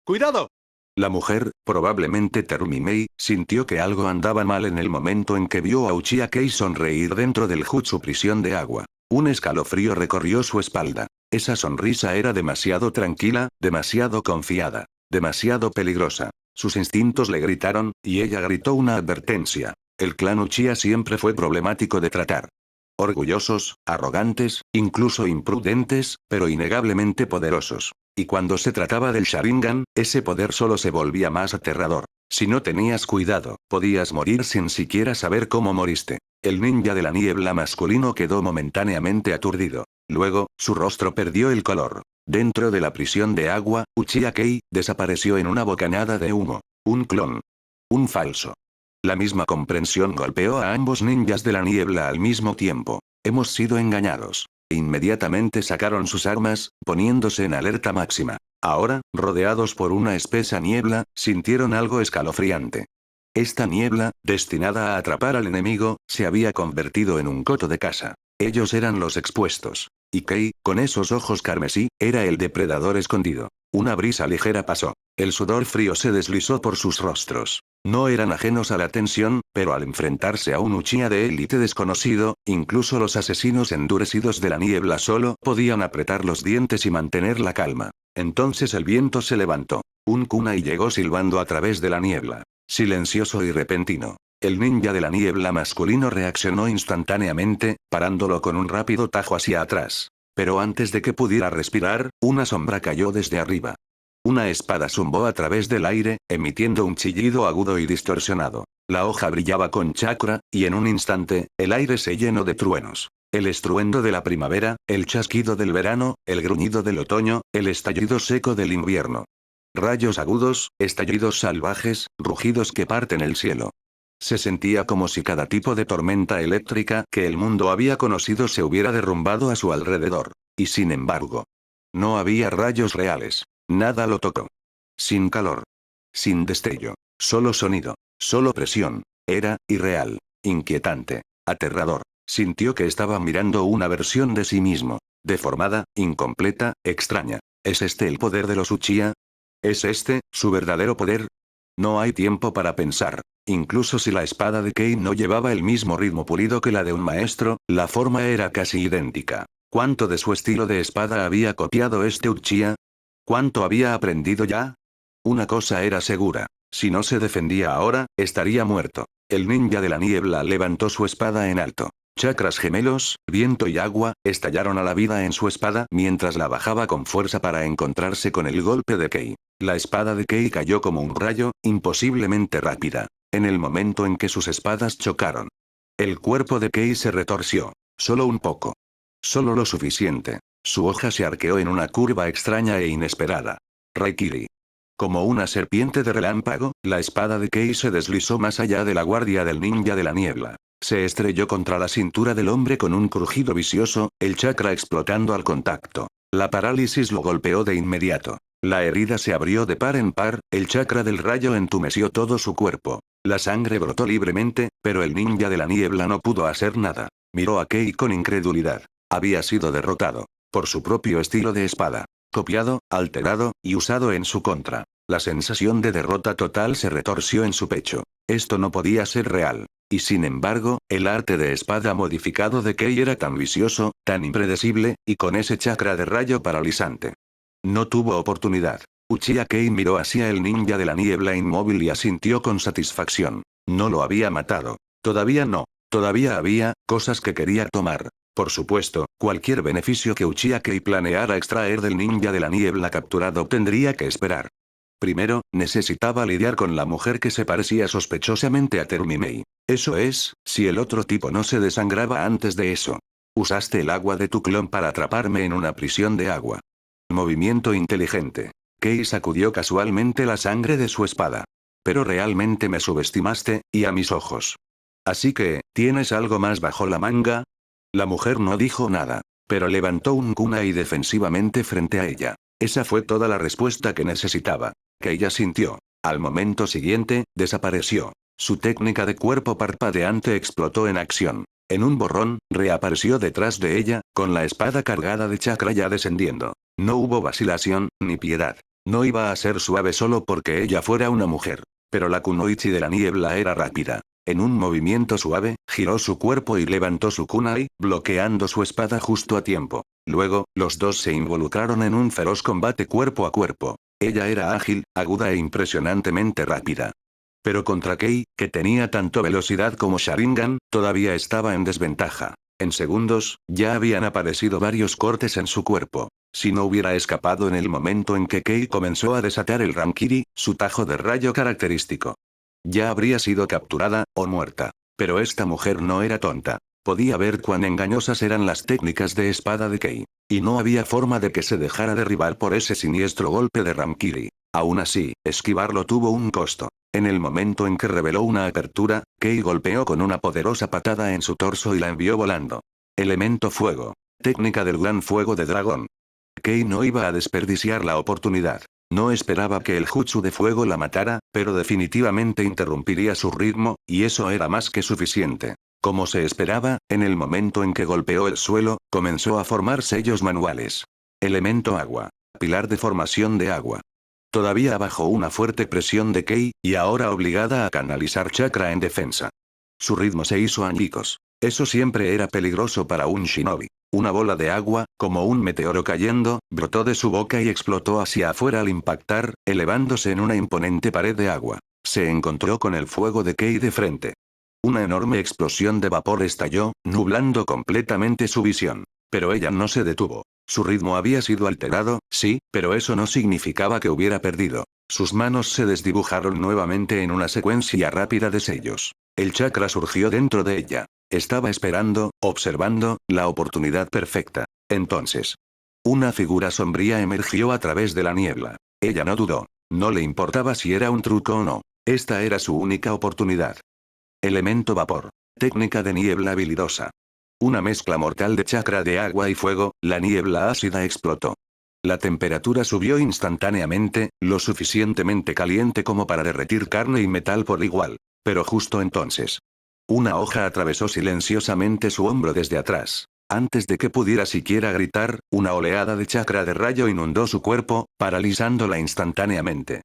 ¡Cuidado! La mujer, probablemente Terumi-mei, sintió que algo andaba mal en el momento en que vio a Uchiha Kei sonreír dentro del jutsu prisión de agua. Un escalofrío recorrió su espalda. Esa sonrisa era demasiado tranquila, demasiado confiada, demasiado peligrosa. Sus instintos le gritaron, y ella gritó una advertencia. El clan Uchiha siempre fue problemático de tratar. Orgullosos, arrogantes, incluso imprudentes, pero innegablemente poderosos. Y cuando se trataba del Sharingan, ese poder solo se volvía más aterrador. Si no tenías cuidado, podías morir sin siquiera saber cómo moriste. El ninja de la niebla masculino quedó momentáneamente aturdido. Luego, su rostro perdió el color. Dentro de la prisión de agua, Uchiha Kei desapareció en una bocanada de humo. Un clon. Un falso. La misma comprensión golpeó a ambos ninjas de la niebla al mismo tiempo. Hemos sido engañados. Inmediatamente sacaron sus armas, poniéndose en alerta máxima. Ahora, rodeados por una espesa niebla, sintieron algo escalofriante. Esta niebla, destinada a atrapar al enemigo, se había convertido en un coto de caza. Ellos eran los expuestos. Y Kei, con esos ojos carmesí, era el depredador escondido. Una brisa ligera pasó. El sudor frío se deslizó por sus rostros. No eran ajenos a la tensión, pero al enfrentarse a un Uchiha de élite desconocido, incluso los asesinos endurecidos de la niebla solo podían apretar los dientes y mantener la calma. Entonces el viento se levantó. Un kunai llegó silbando a través de la niebla. Silencioso y repentino. El ninja de la niebla masculino reaccionó instantáneamente, parándolo con un rápido tajo hacia atrás. Pero antes de que pudiera respirar, una sombra cayó desde arriba. Una espada zumbó a través del aire, emitiendo un chillido agudo y distorsionado. La hoja brillaba con chakra, y en un instante, el aire se llenó de truenos. El estruendo de la primavera, el chasquido del verano, el gruñido del otoño, el estallido seco del invierno. Rayos agudos, estallidos salvajes, rugidos que parten el cielo. Se sentía como si cada tipo de tormenta eléctrica que el mundo había conocido se hubiera derrumbado a su alrededor. Y sin embargo, no había rayos reales. Nada lo tocó. Sin calor. Sin destello. Solo sonido. Solo presión. Era irreal. Inquietante. Aterrador. Sintió que estaba mirando una versión de sí mismo. Deformada, incompleta, extraña. ¿Es este el poder de los Uchiha? ¿Es este, su verdadero poder? No hay tiempo para pensar. Incluso si la espada de Kei no llevaba el mismo ritmo pulido que la de un maestro, la forma era casi idéntica. ¿Cuánto de su estilo de espada había copiado este Uchiha? ¿Cuánto había aprendido ya? Una cosa era segura. Si no se defendía ahora, estaría muerto. El ninja de la niebla levantó su espada en alto. Chakras gemelos, viento y agua, estallaron a la vida en su espada mientras la bajaba con fuerza para encontrarse con el golpe de Kei. La espada de Kei cayó como un rayo, imposiblemente rápida. En el momento en que sus espadas chocaron. El cuerpo de Kei se retorció. Solo un poco. Solo lo suficiente. Su hoja se arqueó en una curva extraña e inesperada. Raikiri. Como una serpiente de relámpago, la espada de Kei se deslizó más allá de la guardia del ninja de la niebla. Se estrelló contra la cintura del hombre con un crujido vicioso, el chakra explotando al contacto. La parálisis lo golpeó de inmediato. La herida se abrió de par en par, el chakra del rayo entumeció todo su cuerpo. La sangre brotó libremente, pero el ninja de la niebla no pudo hacer nada. Miró a Kei con incredulidad. Había sido derrotado. Por su propio estilo de espada. Copiado, alterado, y usado en su contra. La sensación de derrota total se retorció en su pecho. Esto no podía ser real. Y sin embargo, el arte de espada modificado de Kei era tan vicioso, tan impredecible, y con ese chakra de rayo paralizante. No tuvo oportunidad. Uchiha Kei miró hacia el ninja de la niebla inmóvil y asintió con satisfacción. No lo había matado. Todavía no. Todavía había cosas que quería tomar. Por supuesto, cualquier beneficio que Uchiha Kei planeara extraer del ninja de la niebla capturado tendría que esperar. Primero, necesitaba lidiar con la mujer que se parecía sospechosamente a Terumimei. Eso es, si el otro tipo no se desangraba antes de eso. Usaste el agua de tu clon para atraparme en una prisión de agua. Movimiento inteligente. Kei sacudió casualmente la sangre de su espada. Pero realmente me subestimaste, y a mis ojos. Así que, ¿tienes algo más bajo la manga? La mujer no dijo nada, pero levantó un kunai defensivamente frente a ella. Esa fue toda la respuesta que necesitaba. Que ella sintió. Al momento siguiente, desapareció. Su técnica de cuerpo parpadeante explotó en acción. En un borrón, reapareció detrás de ella, con la espada cargada de chakra ya descendiendo. No hubo vacilación, ni piedad. No iba a ser suave solo porque ella fuera una mujer. Pero la kunoichi de la niebla era rápida. En un movimiento suave, giró su cuerpo y levantó su kunai, bloqueando su espada justo a tiempo. Luego, los dos se involucraron en un feroz combate cuerpo a cuerpo. Ella era ágil, aguda e impresionantemente rápida. Pero contra Kei, que tenía tanto velocidad como Sharingan, todavía estaba en desventaja. En segundos, ya habían aparecido varios cortes en su cuerpo. Si no hubiera escapado en el momento en que Kei comenzó a desatar el Rankiri, su tajo de rayo característico. Ya habría sido capturada, o muerta. Pero esta mujer no era tonta. Podía ver cuán engañosas eran las técnicas de espada de Kei. Y no había forma de que se dejara derribar por ese siniestro golpe de Rankiri. Aún así, esquivarlo tuvo un costo. En el momento en que reveló una apertura, Kei golpeó con una poderosa patada en su torso y la envió volando. Elemento fuego. Técnica del gran fuego de dragón. Kei no iba a desperdiciar la oportunidad. No esperaba que el jutsu de fuego la matara, pero definitivamente interrumpiría su ritmo, y eso era más que suficiente. Como se esperaba, en el momento en que golpeó el suelo, comenzó a formar sellos manuales. Elemento agua. Pilar de formación de agua. Todavía bajo una fuerte presión de Kei, y ahora obligada a canalizar chakra en defensa. Su ritmo se hizo añicos. Eso siempre era peligroso para un shinobi. Una bola de agua, como un meteoro cayendo, brotó de su boca y explotó hacia afuera al impactar, elevándose en una imponente pared de agua. Se encontró con el fuego de Kei de frente. Una enorme explosión de vapor estalló, nublando completamente su visión. Pero ella no se detuvo. Su ritmo había sido alterado, sí, pero eso no significaba que hubiera perdido. Sus manos se desdibujaron nuevamente en una secuencia rápida de sellos. El chakra surgió dentro de ella. Estaba esperando, observando, la oportunidad perfecta. Entonces, una figura sombría emergió a través de la niebla. Ella no dudó. No le importaba si era un truco o no. Esta era su única oportunidad. Elemento vapor. Técnica de niebla habilidosa. Una mezcla mortal de chakra de agua y fuego, la niebla ácida explotó. La temperatura subió instantáneamente, lo suficientemente caliente como para derretir carne y metal por igual. Pero justo entonces, una hoja atravesó silenciosamente su hombro desde atrás. Antes de que pudiera siquiera gritar, una oleada de chakra de rayo inundó su cuerpo, paralizándola instantáneamente.